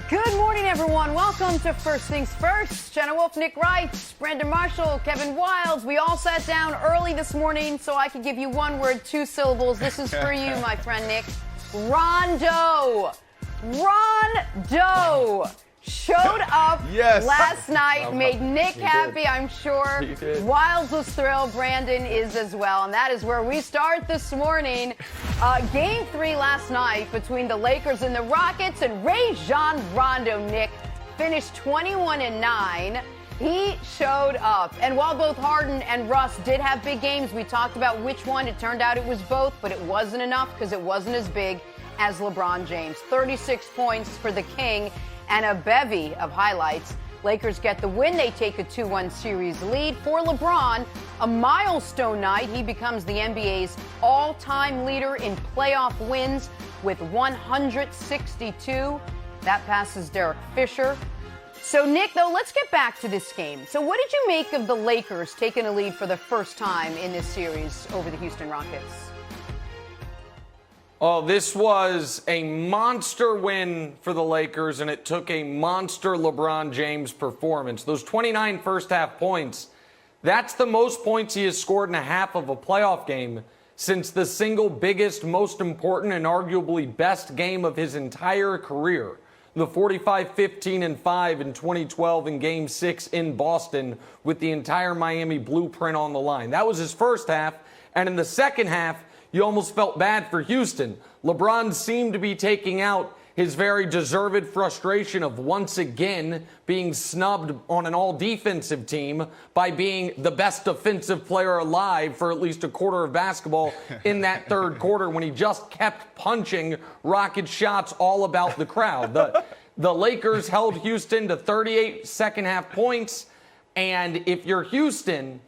Good morning, everyone. Welcome to First Things First. Jenna Wolfe, Nick Wright, Brandon Marshall, Kevin Wildes. We all sat down early this morning so I could give you one word, 2 syllables. This is for you, my friend Nick. Rondo. Rondo showed up last night, made Nick happy, I'm sure. Wildes was thrilled. Brandon is as well. And that is where we start this morning. Game 3 last night between the Lakers and the Rockets, and Rajon Rondo, Nick, finished 21-9. He showed up. And while both Harden and Russ did have big games, we talked about which one. It turned out it was both, but it wasn't enough because it wasn't as big as LeBron James. 36 points for the King and a bevy of highlights. Lakers get the win. They take a 2-1 series lead. For LeBron, a milestone night. He becomes the NBA's all-time leader in playoff wins with 162. That passes Derek Fisher. So, Nick, though, let's get back to this game. So what did you make of the Lakers taking a lead for the first time in this series over the Houston Rockets? Oh, this was a monster win for the Lakers, and it took a monster LeBron James performance. Those 29 first-half points, that's the most points he has scored in a half of a playoff game since the single biggest, most important, and arguably best game of his entire career, the 45-15-5 in 2012 in Game 6 in Boston with the entire Miami blueprint on the line. That was his first half, and in the second half, you almost felt bad for Houston. LeBron seemed to be taking out his very deserved frustration of once again being snubbed on an all-defensive team by being the best defensive player alive for at least a quarter of basketball in that third quarter when he just kept punching rocket shots all about the crowd. The Lakers held Houston to 38 second-half points, and if you're Houston,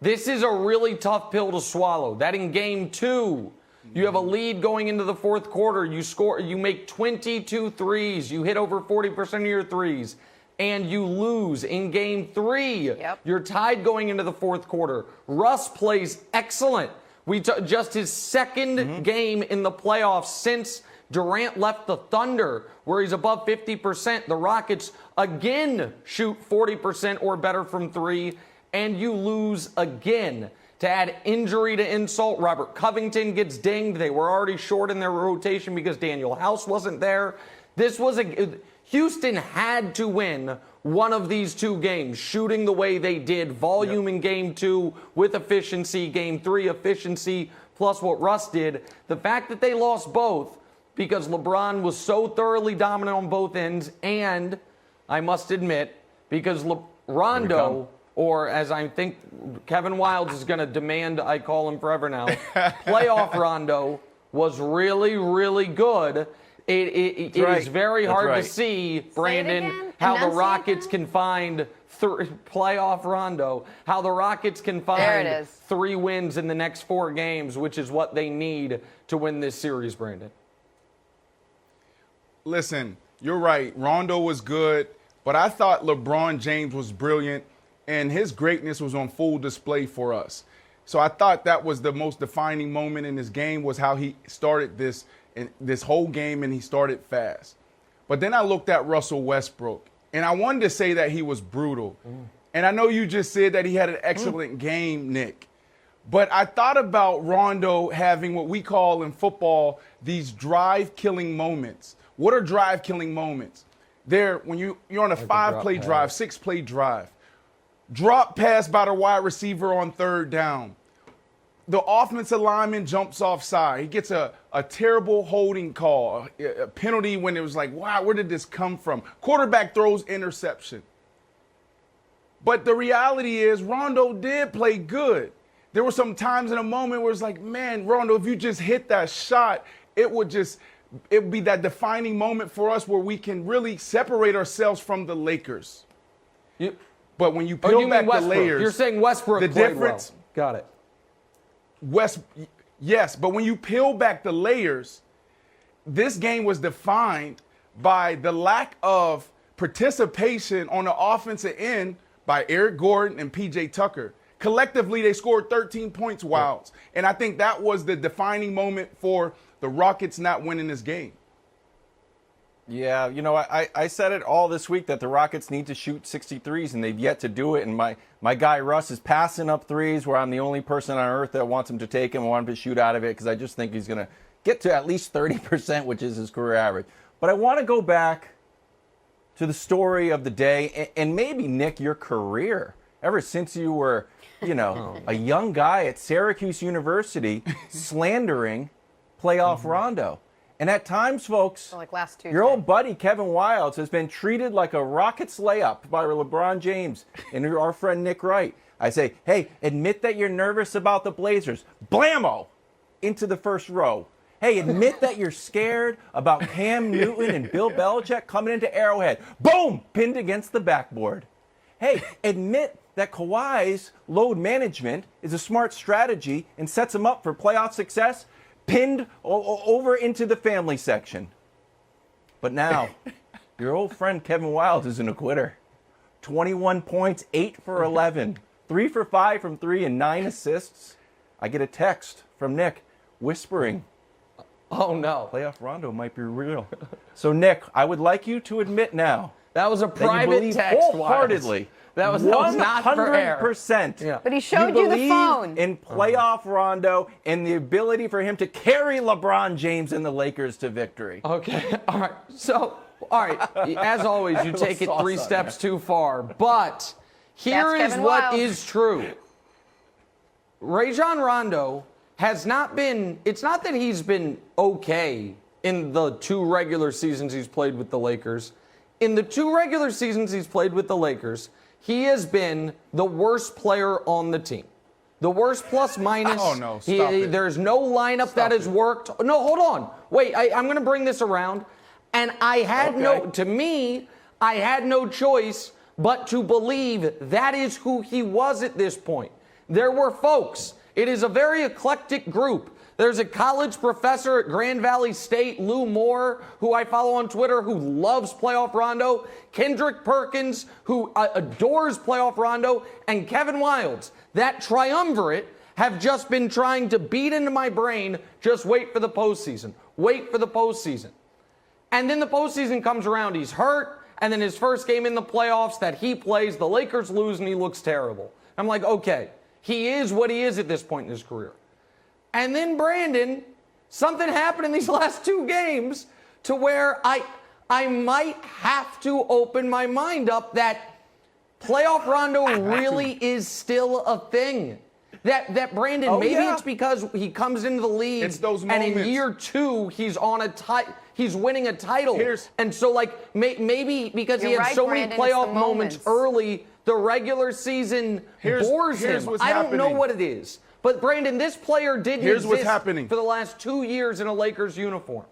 this is a really tough pill to swallow. That in Game 2, you have a lead going into the fourth quarter. You make 22 threes. You hit over 40% of your threes. And you lose in Game 3. Yep. You're tied going into the fourth quarter. Russ plays excellent. Just his second game in the playoffs since Durant left the Thunder, where he's above 50%. The Rockets again shoot 40% or better from three. And you lose again. To add injury to insult, Robert Covington gets dinged. They were already short in their rotation because Daniel House wasn't there. Houston had to win one of these two games, shooting the way they did, volume in Game 2 with efficiency, Game 3 efficiency, plus what Russ did. The fact that they lost both because LeBron was so thoroughly dominant on both ends, and I must admit, because Rondo, or as I think Kevin Wildes is going to demand I call him forever now, playoff Rondo was really, really good. It is very hard to see, Brandon, how the Rockets can find playoff Rondo, how the Rockets can find 3 wins in the next 4 games, which is what they need to win this series, Brandon. Listen, you're right. Rondo was good, but I thought LeBron James was brilliant. And his greatness was on full display for us. So I thought that was the most defining moment in this game, was how he started this whole game, and he started fast. But then I looked at Russell Westbrook, and I wanted to say that he was brutal. And I know you just said that he had an excellent game, Nick. But I thought about Rondo having what we call in football these drive-killing moments. What are drive-killing moments? They're when you're on a 5-play drive, 6-play drive. Drop pass by the wide receiver on third down. The offensive lineman jumps offside. He gets a terrible holding call, a penalty when it was like, wow, where did this come from? Quarterback throws interception. But the reality is Rondo did play good. There were some times in a moment where it's like, man, Rondo, if you just hit that shot, it would be that defining moment for us where we can really separate ourselves from the Lakers. But when you peel back the layers, you're saying Westbrook the played difference. Well. Got it. Yes, but when you peel back the layers, this game was defined by the lack of participation on the offensive end by Eric Gordon and P.J. Tucker. Collectively, they scored 13 points, Wildes. And I think that was the defining moment for the Rockets not winning this game. Yeah, I said it all this week that the Rockets need to shoot 63s, and they've yet to do it. And my guy Russ is passing up threes where I'm the only person on earth that wants him to take him and want him to shoot out of it because I just think he's going to get to at least 30%, which is his career average. But I want to go back to the story of the day and maybe, Nick, your career. Ever since you were, a young guy at Syracuse University slandering playoff Rondo. And at times, folks, like last Tuesday, your old buddy Kevin Wildes has been treated like a Rockets layup by LeBron James and our friend Nick Wright. I say, hey, admit that you're nervous about the Blazers. Blammo! Into the first row. Hey, admit that you're scared about Cam Newton and Bill Belichick coming into Arrowhead. Boom! Pinned against the backboard. Hey, admit that Kawhi's load management is a smart strategy and sets him up for playoff success. Pinned over into the family section. But now, your old friend Kevin Wildes isn't a quitter. 21 points, 8 for 11, 3 for 5 from 3, and 9 assists. I get a text from Nick whispering, oh no, playoff Rondo might be real. So, Nick, I would like you to admit now that was a private text, wholeheartedly. That was not for air. 100%. Yeah. But he showed you the phone. In playoff Rondo and the ability for him to carry LeBron James and the Lakers to victory. Okay. All right. So, as always, you take it 3 steps too far. But here is what is true. Rajon Rondo has not been, it's not that he's been okay in the 2 regular seasons he's played with the Lakers. In the 2 regular seasons he's played with the Lakers, he has been the worst player on the team. The worst plus minus. Oh, no. Stop it. There's no lineup that has worked. No, hold on. Wait, I'm going to bring this around. And I had I had no choice but to believe that is who he was at this point. There were folks. It is a very eclectic group. There's a college professor at Grand Valley State, Lou Moore, who I follow on Twitter, who loves playoff Rondo, Kendrick Perkins, who adores playoff Rondo, and Kevin Wildes. That triumvirate have just been trying to beat into my brain, just wait for the postseason. Wait for the postseason. And then the postseason comes around, he's hurt, and then his first game in the playoffs that he plays, the Lakers lose, and he looks terrible. I'm like, okay, he is what he is at this point in his career. And then, Brandon, something happened in these last 2 games to where I might have to open my mind up that playoff Rondo really is still a thing. That Brandon, it's because he comes into the league it's those and moments. in year 2 he's on he's winning a title. And so maybe because he had so many playoff moments early, the regular season bores him. I don't know what it is. But, Brandon, this player didn't exist for the last 2 years in a Lakers uniform.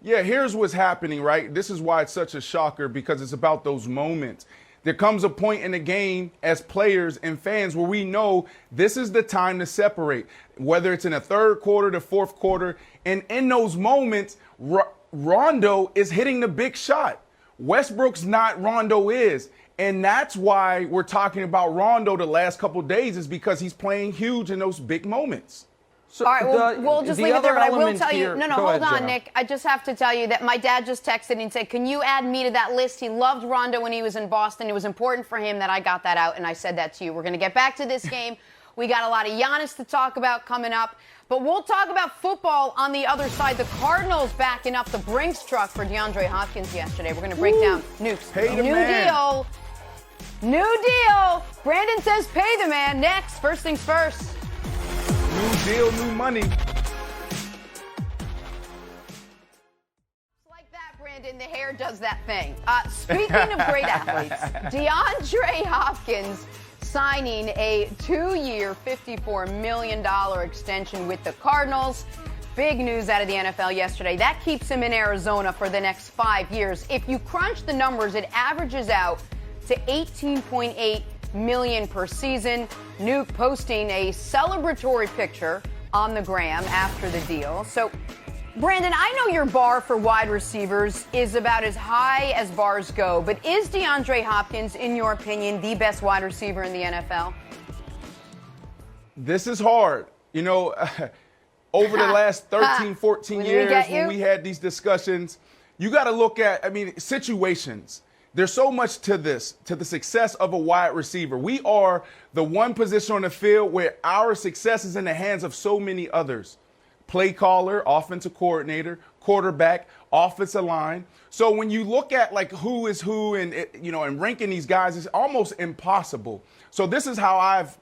Yeah, here's what's happening, right? This is why it's such a shocker, because it's about those moments. There comes a point in the game as players and fans where we know this is the time to separate, whether it's in the 3rd quarter, the 4th quarter. And in those moments, Rondo is hitting the big shot. Westbrook's not, Rondo is. And that's why we're talking about Rondo the last couple of days, is because he's playing huge in those big moments. So all right, we'll just leave it there, but I will tell you. No, hold on, Jenna. Nick. I just have to tell you that my dad just texted and said, can you add me to that list? He loved Rondo when he was in Boston. It was important for him that I got that out, and I said that to you. We're going to get back to this game. We got a lot of Giannis to talk about coming up. But we'll talk about football on the other side. The Cardinals backing up the Brinks truck for DeAndre Hopkins yesterday. We're going to break down Nukes. New deal. New deal. Brandon says pay the man. Next, first things first. New deal, new money. Like that, Brandon, the hair does that thing. Speaking of great athletes, DeAndre Hopkins signing a 2-year, $54 million extension with the Cardinals. Big news out of the NFL yesterday. That keeps him in Arizona for the next 5 years. If you crunch the numbers, it averages out to $18.8 million per season. Nuke posting a celebratory picture on the gram after the deal. So, Brandon, I know your bar for wide receivers is about as high as bars go, but is DeAndre Hopkins, in your opinion, the best wide receiver in the NFL? This is hard. You know, over the last 13, 14 years when we had these discussions, you got to look at, situations. There's so much to this, to the success of a wide receiver. We are the one position on the field where our success is in the hands of so many others. Play caller, offensive coordinator, quarterback, offensive line. So when you look at like who is who and ranking these guys, it's almost impossible. So this is how I've,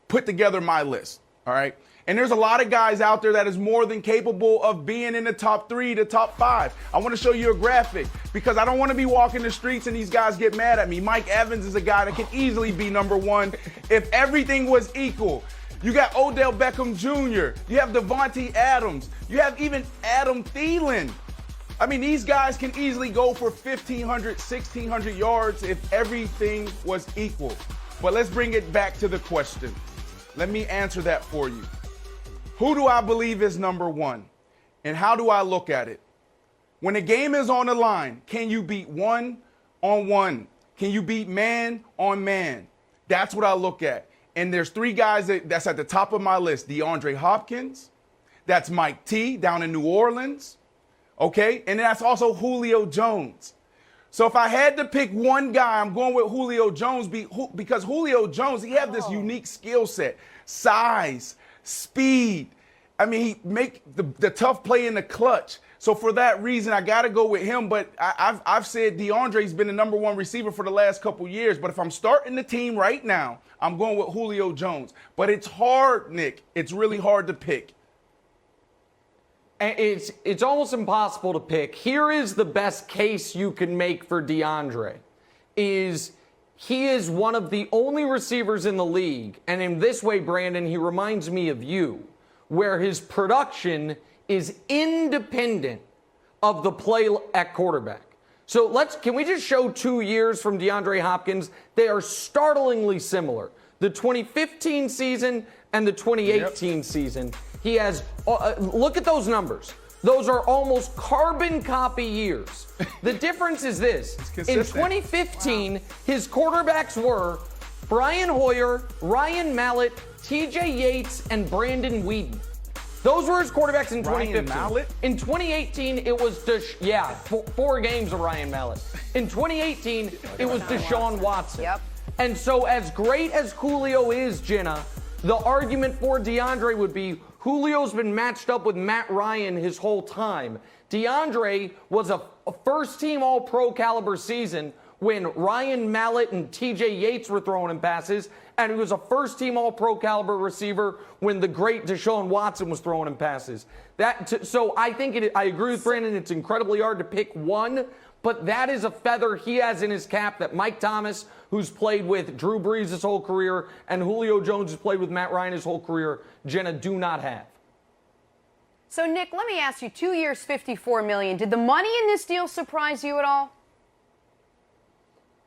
put together my list. All right. And there's a lot of guys out there that is more than capable of being in the top 3, the top 5. I want to show you a graphic because I don't want to be walking the streets and these guys get mad at me. Mike Evans is a guy that can easily be number 1 if everything was equal. You got Odell Beckham Jr. You have Devontae Adams. You have even Adam Thielen. These guys can easily go for 1,500, 1,600 yards if everything was equal. But let's bring it back to the question. Let me answer that for you. Who do I believe is number 1? And how do I look at it? When the game is on the line, can you beat 1-on-1? Can you beat man on man? That's what I look at. And there's 3 guys that's at the top of my list. DeAndre Hopkins. That's Mike T down in New Orleans. Okay? And that's also Julio Jones. So if I had to pick one guy, I'm going with Julio Jones because Julio Jones, he has this unique skill set, size, speed. He make the tough play in the clutch. So for that reason, I got to go with him. But I've said DeAndre's been the number 1 receiver for the last couple years. But if I'm starting the team right now, I'm going with Julio Jones. But it's hard, Nick. It's really hard to pick. It's almost impossible to pick. Here is the best case you can make for DeAndre. He is one of the only receivers in the league, and in this way, Brandon, he reminds me of you, where his production is independent of the play at quarterback. So can we just show 2 years from DeAndre Hopkins? They are startlingly similar. The 2015 season and the 2018 season. He has, look at those numbers. Those are almost carbon copy years. The difference is this. In 2015, his quarterbacks were Brian Hoyer, Ryan Mallett, TJ Yates, and Brandon Weeden. Those were his quarterbacks in 2015. Ryan Mallett? In 2018, it was 4 games of Ryan Mallett. In 2018, it was Deshaun Watson. Yep. And so as great as Julio is, Jenna, the argument for DeAndre would be Julio's been matched up with Matt Ryan his whole time. DeAndre was a first-team All-Pro caliber season when Ryan Mallett and TJ Yates were throwing him passes, and he was a first-team All-Pro caliber receiver when the great Deshaun Watson was throwing him passes. So I think I agree with Brandon. It's incredibly hard to pick one, but that is a feather he has in his cap that Mike Thomas, who's played with Drew Brees his whole career, and Julio Jones, who's played with Matt Ryan his whole career, Jenna, do not have. So, Nick, let me ask you, 2 years, $54 million. Did the money in this deal surprise you at all?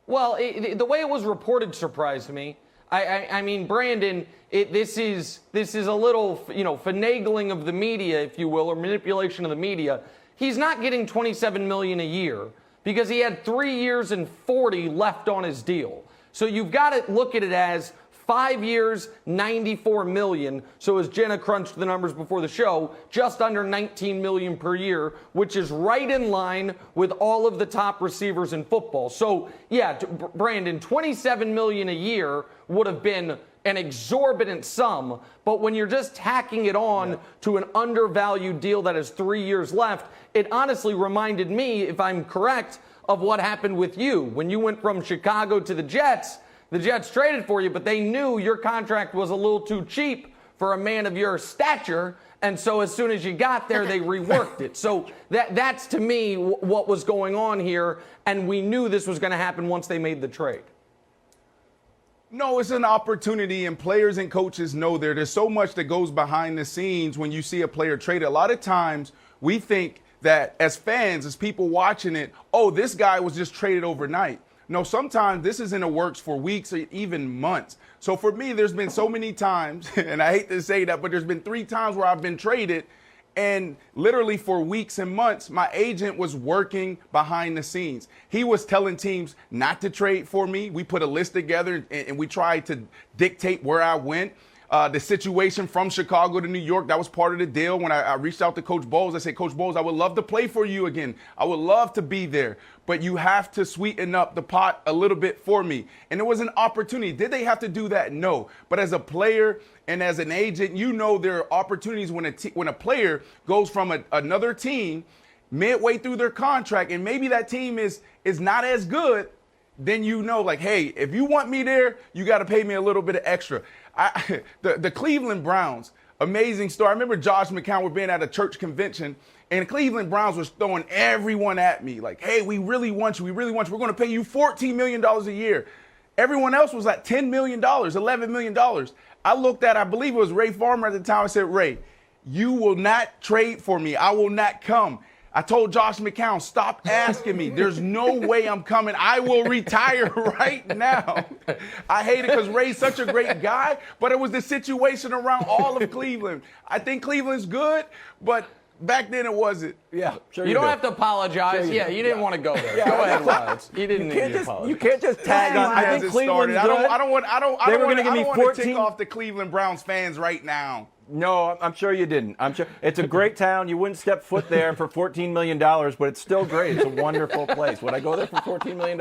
Well, the way it was reported surprised me. Brandon, this is a little, finagling of the media, if you will, or manipulation of the media. He's not getting $27 million a year because he had 3 years and 40 left on his deal. So you've got to look at it as 5 years, $94 million. So as Jenna crunched the numbers before the show, just under $19 million per year, which is right in line with all of the top receivers in football. So yeah, Brandon, $27 million a year would have been an exorbitant sum, but when you're just tacking it on to an undervalued deal that has 3 years left, it honestly reminded me, if I'm correct, of what happened with you. When you went from Chicago to the Jets traded for you, but they knew your contract was a little too cheap for a man of your stature, and so as soon as you got there, they reworked it. So that's to me what was going on here, and we knew this was going to happen once they made the trade. No, it's an opportunity, and players and coaches know there's so much that goes behind the scenes when you see a player traded. A lot of times we think that as fans, as people watching it, oh, this guy was just traded overnight. No, sometimes this is in the works for weeks or even months. So for me, there's been so many times, and I hate to say that, but there's been 3 times where I've been traded, and literally for weeks and months, my agent was working behind the scenes. He was telling teams not to trade for me. We put a list together, and we tried to dictate where I went. The situation from Chicago to New York, that was part of the deal. When I reached out to Coach Bowles, I said, Coach Bowles, I would love to play for you again. I would love to be there. But you have to sweeten up the pot a little bit for me. And it was an opportunity. Did they have to do that? No. But as a player and as an agent, you know there are opportunities when a player goes from another team midway through their contract, and maybe that team is not as good, then you know, like, hey, if you want me there, you got to pay me a little bit of extra. The Cleveland Browns, amazing story. I remember Josh McCown were being at a church convention, and the Cleveland Browns was throwing everyone at me, like, hey, we really want you. We really want you. We're going to pay you $14 million a year. Everyone else was like $10 million, $11 million. I looked at, I believe it was Ray Farmer at the time. I said, Ray, you will not trade for me. I will not come. I told Josh McCown, stop asking me. There's no way I'm coming. I will retire right now. I hate it because Ray's such a great guy, but it was the situation around all of Cleveland. I think Cleveland's good, but back then it wasn't. Yeah, sure you don't have to apologize. Sure you didn't want to go there. Yeah, go ahead, Lawrence. You didn't need to apologize. You can't just tag on. I think Cleveland's good. I don't want to tick off the Cleveland Browns fans right now. No, I'm sure you didn't. I'm sure it's a great town. You wouldn't step foot there for $14 million, but it's still great. It's a wonderful place. Would I go there for $14 million?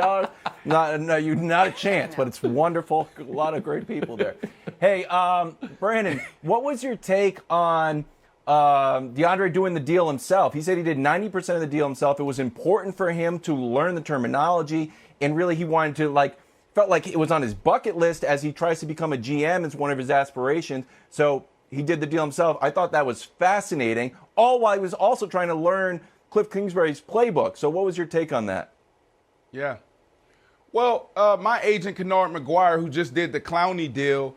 Not a chance, but it's wonderful. A lot of great people there. Hey, Brandon, what was your take on DeAndre doing the deal himself? He said he did 90% of the deal himself. It was important for him to learn the terminology, and really he wanted to, felt like it was on his bucket list as he tries to become a GM. It's one of his aspirations. So he did the deal himself. I thought that was fascinating, all while he was also trying to learn Cliff Kingsbury's playbook. So what was your take on that? Yeah. Well, my agent, Kennard McGuire, who just did the Clowney deal,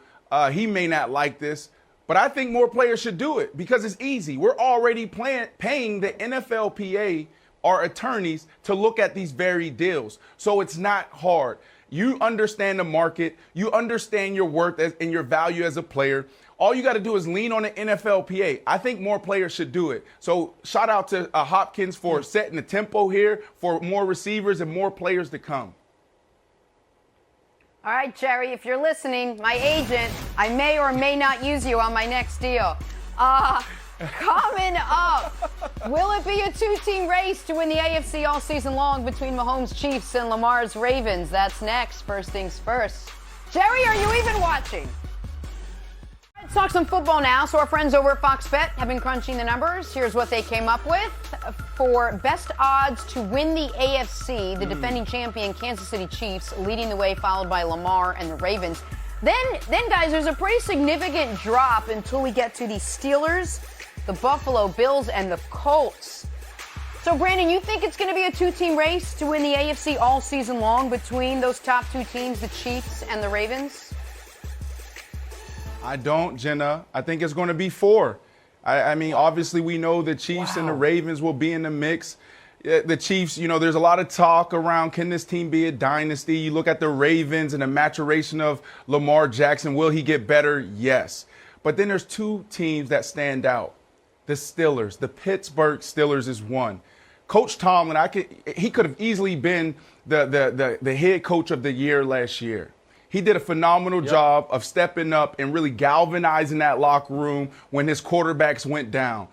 he may not like this, but I think more players should do it because it's easy. We're already paying the NFLPA, our attorneys, to look at these very deals. So it's not hard. You understand the market. You understand your worth and your value as a player. All you got to do is lean on the NFLPA. I think more players should do it. So shout out to Hopkins for setting the tempo here for more receivers and more players to come. All right, Jerry, if you're listening, my agent, I may or may not use you on my next deal. Coming up, will it be a two-team race to win the AFC all season long between Mahomes' Chiefs and Lamar's Ravens? That's next. First things first. Jerry, are you even watching? Let's talk some football now. So our friends over at Fox Bet have been crunching the numbers. Here's what they came up with. For best odds to win the AFC, the defending champion Kansas City Chiefs leading the way, followed by Lamar and the Ravens. Then, guys, there's a pretty significant drop until we get to the Steelers, the Buffalo Bills, and the Colts. So, Brandon, you think it's going to be a two-team race to win the AFC all season long between those top two teams, the Chiefs and the Ravens? I don't, Jenna. I think it's going to be 4. I mean, obviously, we know the Chiefs and the Ravens will be in the mix. The Chiefs, there's a lot of talk around, can this team be a dynasty? You look at the Ravens and the maturation of Lamar Jackson. Will he get better? Yes. But then there's 2 teams that stand out. The Steelers. The Pittsburgh Steelers is one. Coach Tomlin, he could have easily been the head coach of the year last year. He did a phenomenal job of stepping up and really galvanizing that locker room when his quarterbacks went down.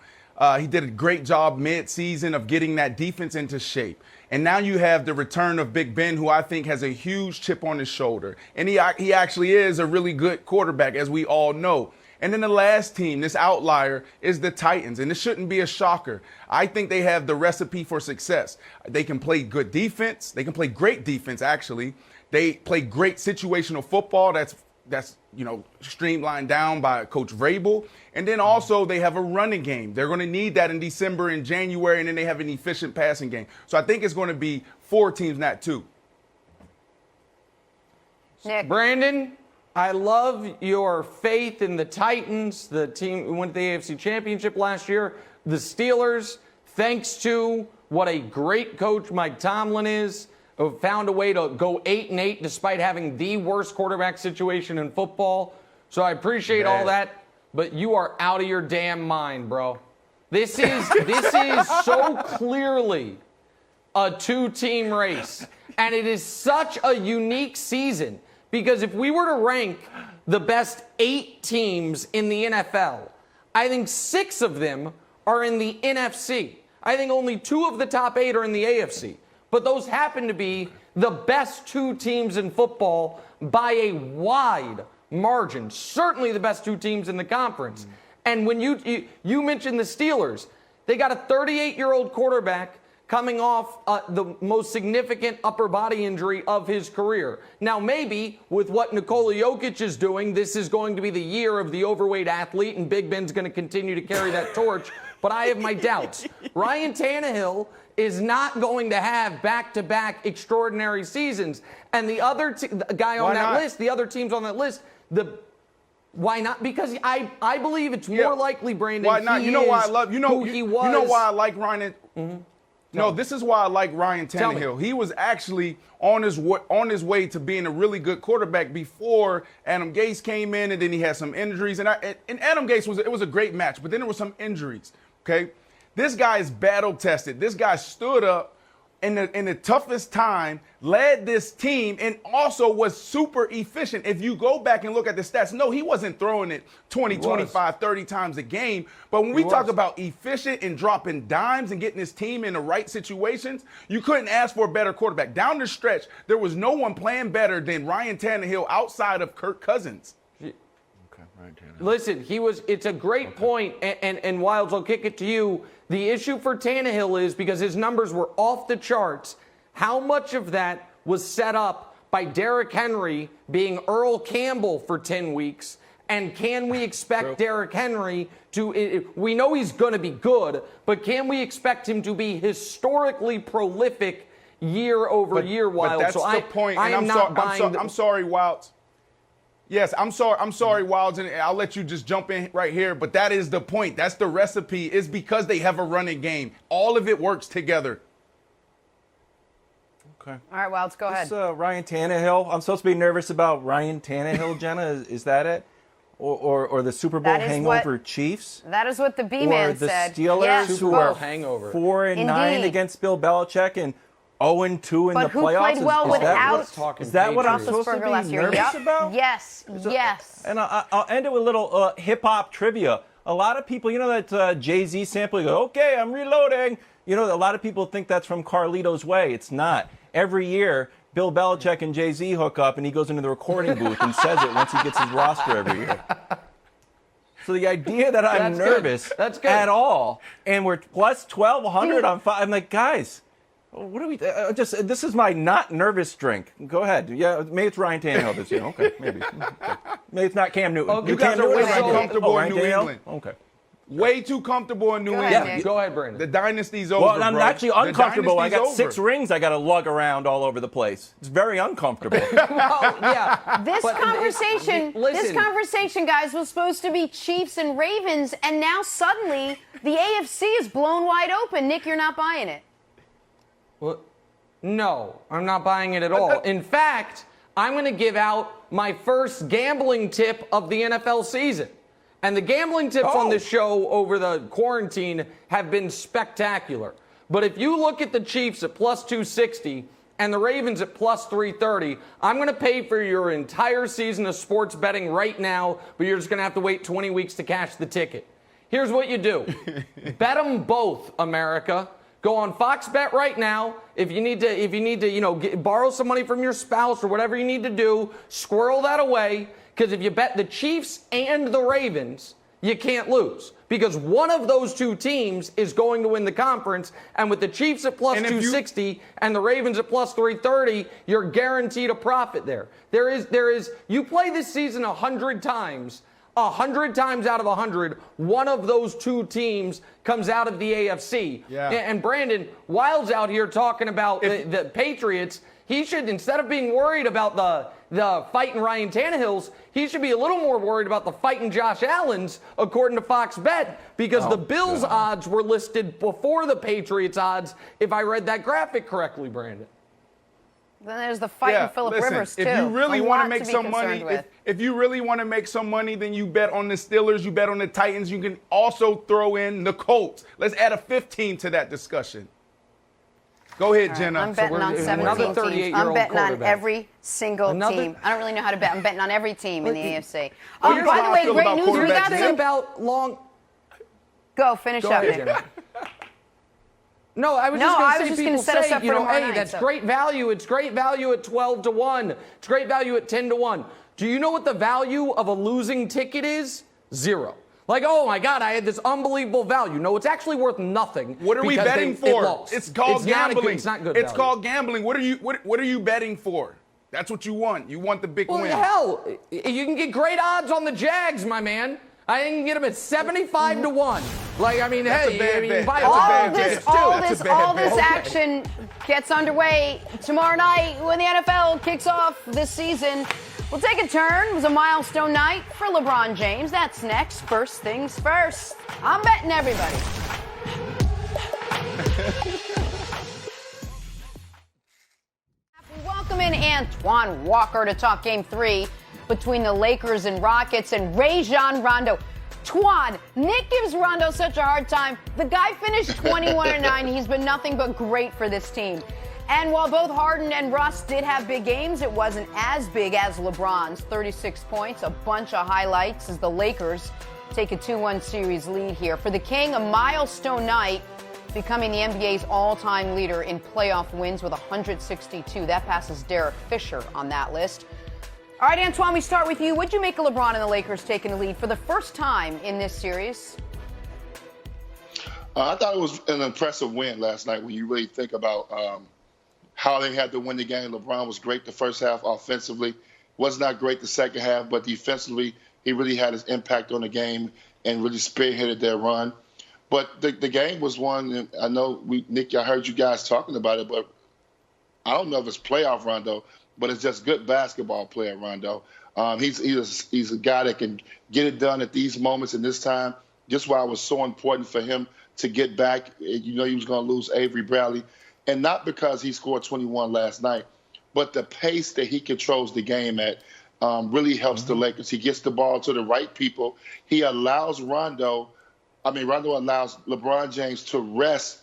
He did a great job mid-season of getting that defense into shape. And now you have the return of Big Ben, who I think has a huge chip on his shoulder. And he actually is a really good quarterback, as we all know. And then the last team, this outlier, is the Titans. And this shouldn't be a shocker. I think they have the recipe for success. They can play good defense. They can play great defense, actually. They play great situational football. That's streamlined down by Coach Vrabel. And then also they have a running game. They're going to need that in December and January, and then they have an efficient passing game. So I think it's going to be 4 teams, not 2. Nick. Brandon, I love your faith in the Titans, the team who went to the AFC Championship last year. The Steelers, thanks to what a great coach Mike Tomlin is, found a way to go 8-8 despite having the worst quarterback situation in football. So I appreciate all that, but you are out of your damn mind, bro. This is so clearly a 2-team race, and it is such a unique season because if we were to rank the best 8 teams in the NFL, I think 6 of them are in the NFC. I think only 2 of the top 8 are in the AFC. But those happen to be the best 2 teams in football by a wide margin. Certainly the best 2 teams in the conference. And when you mentioned the Steelers, they got a 38-year-old quarterback coming off the most significant upper body injury of his career. Now, maybe with what Nikola Jokic is doing, this is going to be the year of the overweight athlete, and Big Ben's going to continue to carry that torch. But I have my doubts. Ryan Tannehill is not going to have back-to-back extraordinary seasons. And the other guy on that list, the other teams on that list, why not? Because I believe it's more likely, Brandon. Why not? You know why I love he was. You know why I like Ryan. No, this is why I like Ryan Tannehill. He was actually on his way to being a really good quarterback before Adam Gase came in, and then he had some injuries. And Adam Gase was a great match, but then there were some injuries. Okay, this guy is battle tested. This guy stood up in the toughest time, led this team, and also was super efficient. If you go back and look at the stats, no, he wasn't throwing it 20, 25, 30 times a game. But when we talk about efficient and dropping dimes and getting his team in the right situations, you couldn't ask for a better quarterback. Down the stretch, there was no one playing better than Ryan Tannehill outside of Kirk Cousins. Listen, it's a great point, and Wilds, I'll kick it to you. The issue for Tannehill is, because his numbers were off the charts, how much of that was set up by Derrick Henry being Earl Campbell for 10 weeks? And can we expect Derrick Henry to, we know he's going to be good, but can we expect him to be historically prolific year over year, Wilds? But that's the point, and I'm sorry, Wilds. Yes, I'm sorry, Wilds, and I'll let you just jump in right here, but that is the point. That's the recipe, is because they have a running game. All of it works together. Okay. All right, Wilds, go ahead. Ryan Tannehill. I'm supposed to be nervous about Ryan Tannehill, Jenna. Is that it? Or the Super Bowl hangover Chiefs? That is what the B-man said. Or the Steelers, who are hangover. 4-9 against Bill Belichick and 0-2 in the playoffs. But who played well without? Is that what I'm supposed to be nervous about? Yes, yes. And I'll end it with a little hip-hop trivia. A lot of people, you know that Jay-Z sample, you go, okay, I'm reloading. You know, a lot of people think that's from Carlito's Way. It's not. Every year, Bill Belichick and Jay-Z hook up, and he goes into the recording booth and says it once he gets his roster every year. So the idea that I'm nervous at all, and we're plus 1,200 on 5, I'm like, guys, what are we? This is my not nervous drink. Go ahead. Yeah, maybe it's Ryan Tannehill this year. Okay, maybe. Maybe it's not Cam Newton. Okay, you guys are way too comfortable in New England. Okay. Way too comfortable in New England. Yeah, go ahead, Brandon. The dynasty's over. Well, I'm actually uncomfortable. I got over. 6 rings I got to lug around all over the place. It's very uncomfortable. Well, yeah. This conversation, guys, was supposed to be Chiefs and Ravens, and now suddenly the AFC is blown wide open. Nick, you're not buying it. Well, no, I'm not buying it at all. In fact, I'm going to give out my first gambling tip of the NFL season. And the gambling tips on this show over the quarantine have been spectacular. But if you look at the Chiefs at plus 260 and the Ravens at plus 330, I'm going to pay for your entire season of sports betting right now, but you're just going to have to wait 20 weeks to cash the ticket. Here's what you do. Bet them both, America. Go on Fox Bet right now. If you need to, borrow some money from your spouse or whatever you need to do, squirrel that away. Because if you bet the Chiefs and the Ravens, you can't lose. Because one of those 2 teams is going to win the conference. And with the Chiefs at plus 260 and the Ravens at plus 330, you're guaranteed a profit there. There is. You play this season 100 times. 100 times out of 100, one of those 2 teams comes out of the AFC. Yeah. And Brandon, Wild's out here talking about the Patriots. He should, instead of being worried about the fighting Ryan Tannehills, he should be a little more worried about the fighting Josh Allen's, according to Fox Bet, because the Bills' odds were listed before the Patriots' odds, if I read that graphic correctly, Brandon. Then there's the fighting Phillip Rivers, too. If you really want to make some money, if you really want to make some money, then you bet on the Steelers, you bet on the Titans. You can also throw in the Colts. Let's add a 15 to that discussion. Go ahead, Jenna. I'm betting on 17 teams. I'm betting on every single team. I don't really know how to bet. I'm betting on every team in the AFC. By the way, great news. We got some about long. Go finish up, Nick. No, I was just going to set us up for tomorrow night, that's great value. It's great value at 12-1. It's great value at 10-1. Do you know what the value of a losing ticket is? 0. Like, oh my God, I had this unbelievable value. No, it's actually worth nothing. What are we betting for? It's called gambling. It's not good. It's called gambling. What are you betting for? That's what you want. You want the big win. Hell, you can get great odds on the Jags, my man. I can get them at 75-1. Like, I mean, all this action gets underway tomorrow night when the NFL kicks off this season. We'll take a turn. It was a milestone night for LeBron James. That's next. First things first. I'm betting everybody. We welcome in Antoine Walker to talk Game 3 between the Lakers and Rockets and Rajon Rondo. Twan, Nick gives Rondo such a hard time. The guy finished 21-9. He's been nothing but great for this team. And while both Harden and Russ did have big games, it wasn't as big as LeBron's. 36 points, a bunch of highlights as the Lakers take a 2-1 series lead here. For the King, a milestone night, becoming the NBA's all-time leader in playoff wins with 162. That passes Derek Fisher on that list. All right, Antoine, we start with you. What'd you make of LeBron and the Lakers taking a lead for the first time in this series? I thought it was an impressive win last night when you really think about how they had to win the game. LeBron was great the first half offensively. Was not great the second half, but defensively, he really had his impact on the game and really spearheaded their run. But the game was one, and I know, Nick, I heard you guys talking about it, but I don't know if it's playoff Rondo, but it's just good basketball player Rondo. He's a guy that can get it done at these moments and this time. Just why it was so important for him to get back. You know he was going to lose Avery Bradley. And not because he scored 21 last night, but the pace that he controls the game at really helps the Lakers. He gets the ball to the right people. He allows Rondo allows LeBron James to rest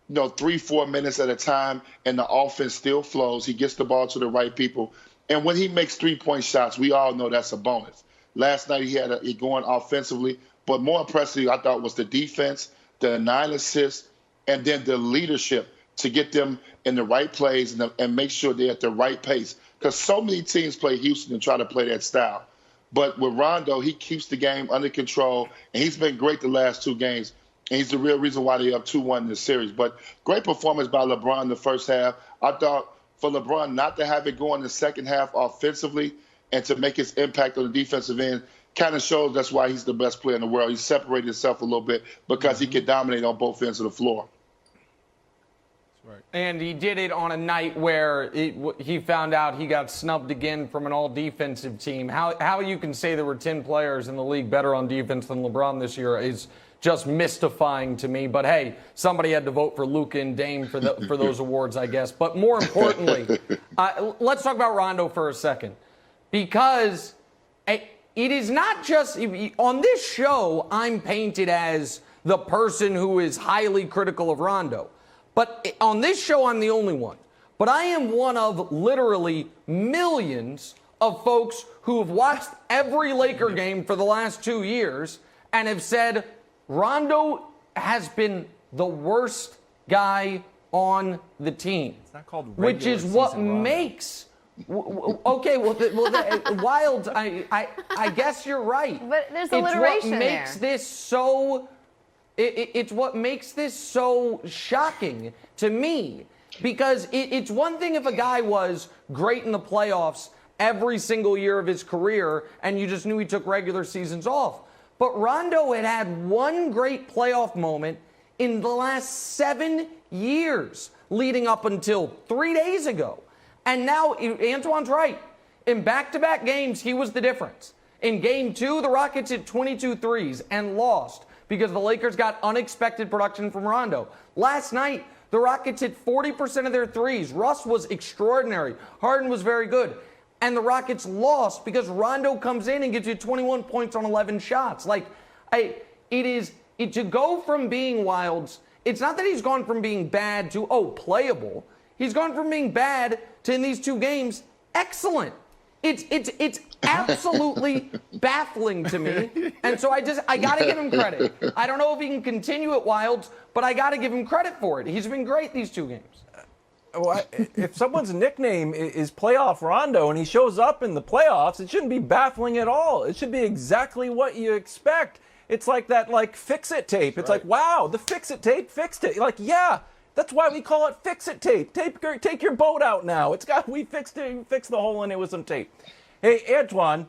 3-4 minutes at a time, and the offense still flows. He gets the ball to the right people. And when he makes three-point shots, we all know that's a bonus. Last night he had it going offensively, but more impressive, I thought, was the defense, the 9 assists, and then the leadership to get them in the right plays and make sure they're at the right pace. Because so many teams play Houston and try to play that style. But with Rondo, he keeps the game under control, and he's been great the last 2 games. And he's the real reason why they're up 2-1 in this series. But great performance by LeBron in the first half. I thought for LeBron not to have it go in the second half offensively and to make his impact on the defensive end kind of shows that's why he's the best player in the world. He separated himself a little bit because he can dominate on both ends of the floor. Right. And he did it on a night where he found out he got snubbed again from an all-defensive team. How you can say there were 10 players in the league better on defense than LeBron this year is just mystifying to me. But, hey, somebody had to vote for Luka and Dame for those awards, I guess. But more importantly, let's talk about Rondo for a second. Because it is not just – on this show, I'm painted as the person who is highly critical of Rondo. But on this show, I'm the only one. But I am one of literally millions of folks who have watched every Laker game for the last 2 years and have said Rondo has been the worst guy on the team. It's not called regular which is what season makes. Okay, Wild. I guess you're right. But there's alliteration there. It's what makes this so shocking to me, because it's one thing if a guy was great in the playoffs every single year of his career and you just knew he took regular seasons off. But Rondo had one great playoff moment in the last 7 years leading up until 3 days ago. And now Antoine's right. In back-to-back games, he was the difference. In Game 2, the Rockets hit 22 threes and lost because the Lakers got unexpected production from Rondo. Last night, the Rockets hit 40% of their threes. Russ was extraordinary. Harden was very good. And the Rockets lost because Rondo comes in and gives you 21 points on 11 shots. To go from being Wilds It's not that he's gone from being bad to, playable. He's gone from being bad to, in these 2 games, excellent. It's absolutely baffling to me. And so I got to give him credit. I don't know if he can continue at Wilds, but I got to give him credit for it. He's been great these 2 games. Well, if someone's nickname is Playoff Rondo and he shows up in the playoffs, it shouldn't be baffling at all. It should be exactly what you expect. It's like that, fix-it tape. It's like, wow, the fix-it tape fixed it. Like, yeah, that's why we call it fix-it tape. Take your boat out now. We fixed it. We fixed the hole in it with some tape. Hey, Antoine,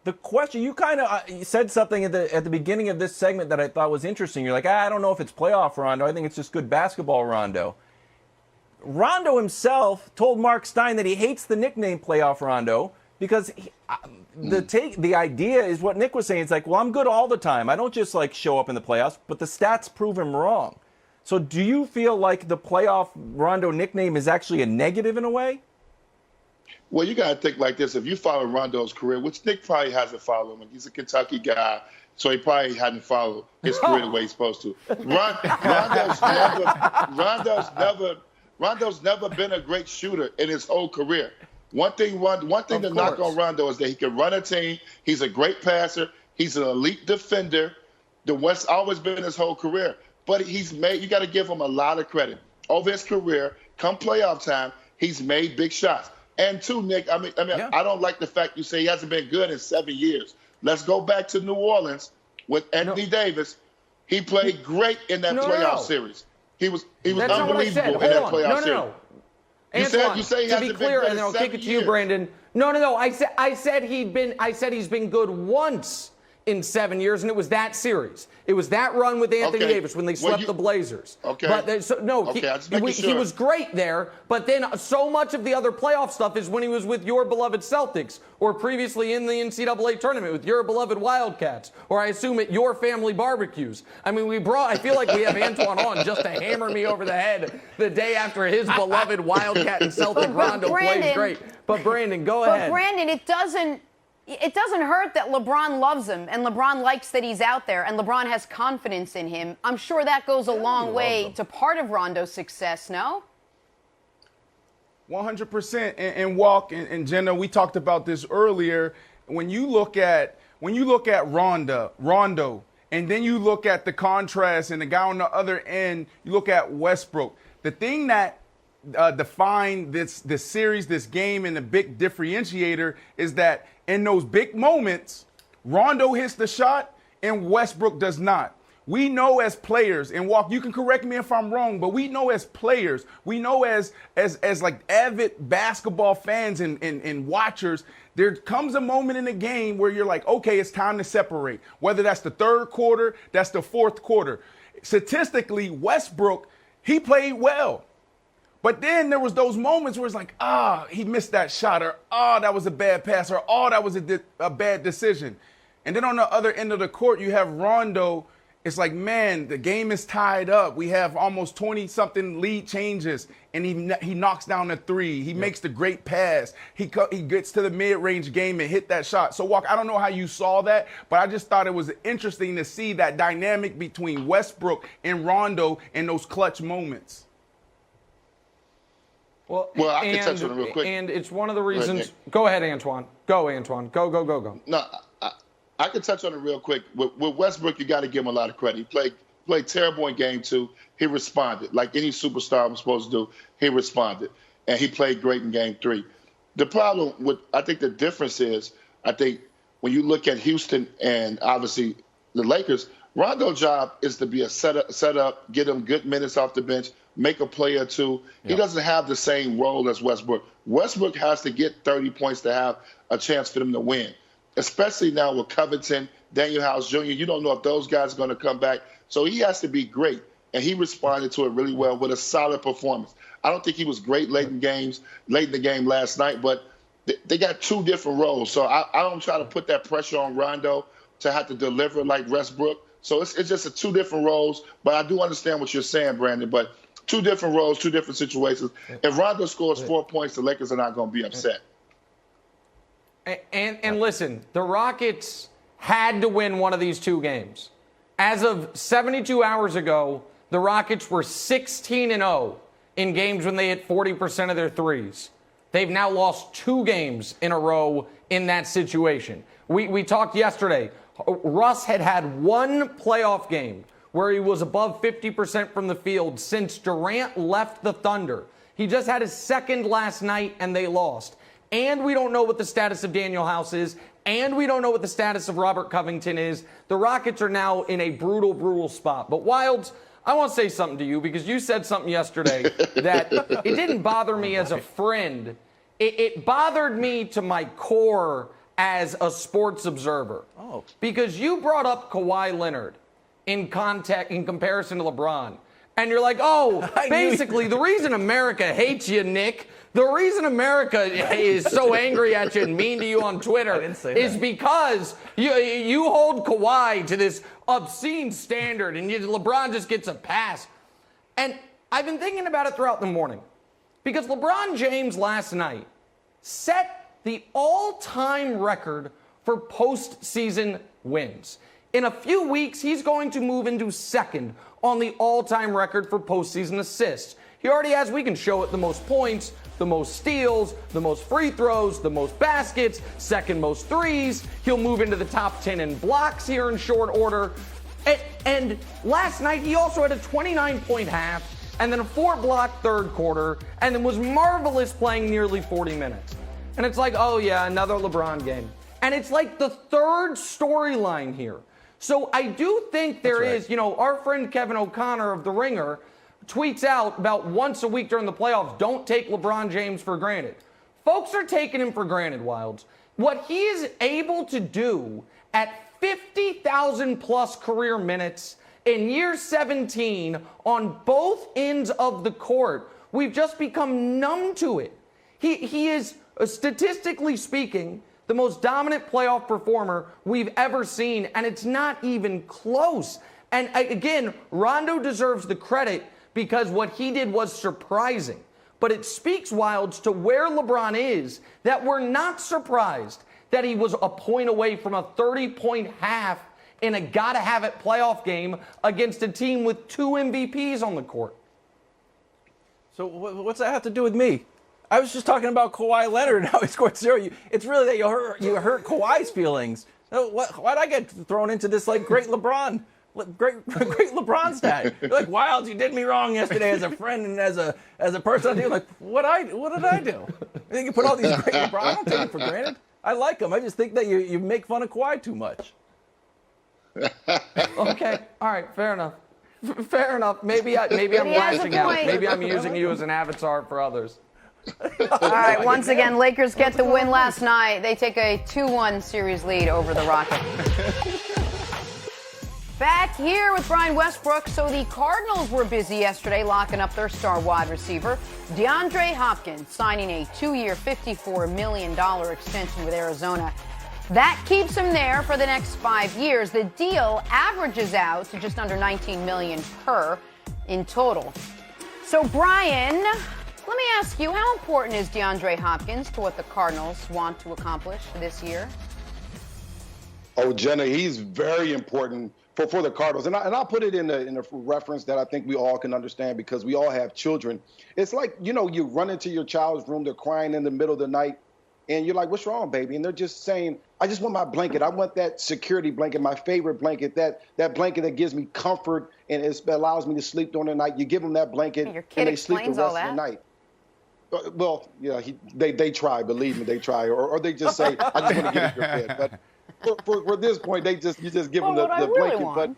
the question, you kind of said something at the beginning of this segment that I thought was interesting. You're like, I don't know if it's playoff Rondo. I think it's just good basketball Rondo. Rondo himself told Mark Stein that he hates the nickname Playoff Rondo because the idea is what Nick was saying. It's like, well, I'm good all the time. I don't just show up in the playoffs, but the stats prove him wrong. So do you feel like the Playoff Rondo nickname is actually a negative in a way? Well, you got to think like this. If you follow Rondo's career, which Nick probably hasn't followed him, he's a Kentucky guy, so he probably hadn't followed his career the way he's supposed to. Rondo's never been a great shooter in his whole career. One thing to knock on Rondo is that he can run a team. He's a great passer. He's an elite defender. The West always been his whole career. But you got to give him a lot of credit. Over his career, come playoff time, he's made big shots. And too, Nick, I don't like the fact you say he hasn't been good in 7 years. Let's go back to New Orleans with Anthony Davis. He played great in that playoff series. He was unbelievable in that playoff series. Antoine, you say he hasn't to be clear, been good and then I'll kick it to you, years. Brandon. No. I said he's been good once in 7 years, and it was that series. It was that run with Anthony Davis when they swept the Blazers. Okay. But he was great there. But then so much of the other playoff stuff is when he was with your beloved Celtics, or previously in the NCAA tournament with your beloved Wildcats, or I assume at your family barbecues. I mean, I feel like we have Antoine on just to hammer me over the head the day after his beloved Wildcat and Celtic Rondo plays great. But Brandon, go ahead. But Brandon, it doesn't hurt that LeBron loves him and LeBron likes that he's out there and LeBron has confidence in him. I'm sure that goes a long way to part of Rondo's success, no? 100%. And Walk and Jenna, we talked about this earlier. When you look at Rondo, and then you look at the contrast and the guy on the other end, you look at Westbrook. The thing that defined this series, this game, and the big differentiator is that in those big moments, Rondo hits the shot and Westbrook does not. We know as players, and Walk, you can correct me if I'm wrong, but we know as players, we know as like avid basketball fans and watchers, there comes a moment in the game where you're like, okay, it's time to separate. Whether that's the third quarter, that's the fourth quarter. Statistically, Westbrook, he played well. But then there was those moments where it's like, he missed that shot, or that was a bad pass, or that was a bad decision. And then on the other end of the court, you have Rondo. It's like, man, the game is tied up. We have almost 20-something lead changes, and he knocks down a three. He makes the great pass. He gets to the mid-range game and hit that shot. So, Walk, I don't know how you saw that, but I just thought it was interesting to see that dynamic between Westbrook and Rondo in those clutch moments. Well, I can touch on it real quick. And it's one of the reasons. Go ahead, Antoine. Go, Antoine. Go. No, I can touch on it real quick. With Westbrook, you got to give him a lot of credit. He played terrible in game 2. He responded. Like any superstar was supposed to do, he responded. And he played great in game 3. The problem I think the difference is, I think when you look at Houston and obviously the Lakers, Rondo's job is to be a setup, get him good minutes off the bench, make a play or two. He doesn't have the same role as Westbrook. Westbrook has to get 30 points to have a chance for them to win, especially now with Covington, Daniel House Jr. You don't know if those guys are going to come back. So he has to be great, and he responded to it really well with a solid performance. I don't think he was great late in the game last night, but they got 2 different roles. So I don't try to put that pressure on Rondo to have to deliver like Westbrook. So it's just 2 different roles, but I do understand what you're saying, Brandon, but 2 different roles, 2 different situations. If Rondo scores 4 points, the Lakers are not going to be upset. And listen, the Rockets had to win one of these 2 games. As of 72 hours ago, the Rockets were 16-0 in games when they hit 40% of their threes. They've now lost 2 games in a row in that situation. We talked yesterday. Russ had 1 playoff game where he was above 50% from the field since Durant left the Thunder. He just had his second last night, and they lost. And we don't know what the status of Daniel House is, and we don't know what the status of Robert Covington is. The Rockets are now in a brutal, brutal spot. But Wildes, I want to say something to you because you said something yesterday that it didn't bother me as a friend. It bothered me to my core as a sports observer. Oh. Because you brought up Kawhi Leonard in comparison to LeBron. And you're like, oh, basically, the reason America hates you, Nick, the reason America is so angry at you and mean to you on Twitter is because you hold Kawhi to this obscene standard and LeBron just gets a pass. And I've been thinking about it throughout the morning because LeBron James last night set the all-time record for postseason wins. In a few weeks, he's going to move into second on the all-time record for postseason assists. He already has, we can show it, the most points, the most steals, the most free throws, the most baskets, second most threes. He'll move into the top 10 in blocks here in short order. And last night, he also had a 29-point half and then a 4-block third quarter and then was marvelous playing nearly 40 minutes. And it's like, oh yeah, another LeBron game. And it's like the third storyline here. So I do think there is, our friend Kevin O'Connor of The Ringer tweets out about once a week during the playoffs, don't take LeBron James for granted. Folks are taking him for granted, Wildes. What he is able to do at 50,000 plus career minutes in year 17 on both ends of the court, we've just become numb to it. He is, statistically speaking, the most dominant playoff performer we've ever seen, and it's not even close. And again, Rondo deserves the credit because what he did was surprising. But it speaks, Wildes, to where LeBron is, that we're not surprised that he was a point away from a 30-point half in a gotta-have-it playoff game against a team with 2 MVPs on the court. So what's that have to do with me? I was just talking about Kawhi Leonard and how he scored 0. It's really that you hurt Kawhi's feelings. Why'd I get thrown into this great LeBron stat? You're like, Wildes, you did me wrong yesterday as a friend and as a person. You're like, what did I do? You think you put all these great LeBron? I don't take it for granted. I like him. I just think that you make fun of Kawhi too much. Okay, all right, fair enough. Fair enough. Maybe I'm lashing out. Maybe I'm using you as an avatar for others. All right, once again, Lakers get the win last night. They take a 2-1 series lead over the Rockets. Back here with Brian Westbrook. So the Cardinals were busy yesterday locking up their star wide receiver, DeAndre Hopkins, signing a 2-year, $54 million extension with Arizona. That keeps him there for the next 5 years. The deal averages out to just under $19 million per in total. So, Brian, let me ask you, how important is DeAndre Hopkins to what the Cardinals want to accomplish this year? Oh, Jenna, he's very important for the Cardinals. And I'll put it in a reference that I think we all can understand because we all have children. It's like, you run into your child's room, they're crying in the middle of the night, and you're like, what's wrong, baby? And they're just saying, I just want my blanket. I want that security blanket, my favorite blanket, that blanket that gives me comfort and it allows me to sleep during the night. You give them that blanket and they sleep the rest of the night. Well, yeah, they try, believe me, they try. Or they just say, I just want to get in your bed. But for this point, you just give them the blanket. But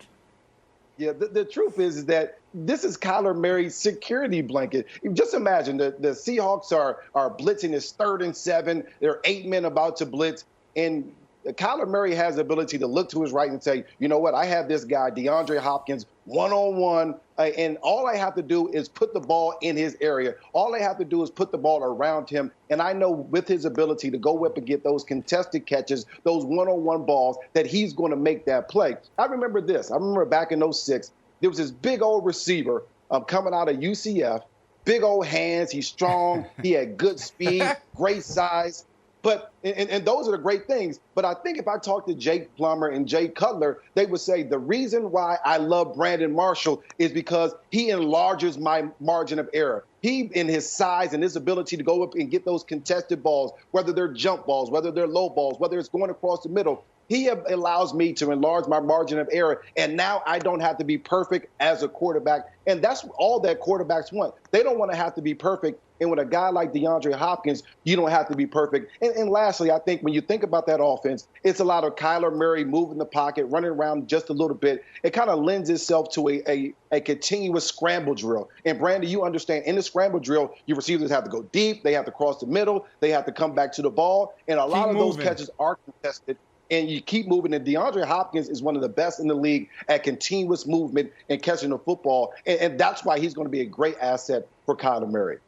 yeah, the truth is that this is Kyler Murray's security blanket. Just imagine the Seahawks are blitzing. It's 3rd and 7. There are 8 men about to blitz. And Kyler Murray has the ability to look to his right and say, you know what, I have this guy, DeAndre Hopkins, one-on-one, and all I have to do is put the ball in his area. All I have to do is put the ball around him, and I know with his ability to go up and get those contested catches, those one-on-one balls, that he's going to make that play. I remember this. I remember back in 2006, there was this big old receiver coming out of UCF, big old hands. He's strong. He had good speed, great size. And those are the great things. But I think if I talk to Jake Plummer and Jay Cutler, they would say the reason why I love Brandon Marshall is because he enlarges my margin of error. He, in his size and his ability to go up and get those contested balls, whether they're jump balls, whether they're low balls, whether it's going across the middle, he allows me to enlarge my margin of error. And now I don't have to be perfect as a quarterback. And that's all that quarterbacks want. They don't want to have to be perfect. And with a guy like DeAndre Hopkins, you don't have to be perfect. And lastly, I think when you think about that offense, it's a lot of Kyler Murray moving the pocket, running around just a little bit. It kind of lends itself to a continuous scramble drill. And Brandon, you understand, in the scramble drill, your receivers have to go deep. They have to cross the middle. They have to come back to the ball. And a lot of those catches are contested. And you keep moving. And DeAndre Hopkins is one of the best in the league at continuous movement and catching the football. And that's why he's going to be a great asset for Kyler Murray.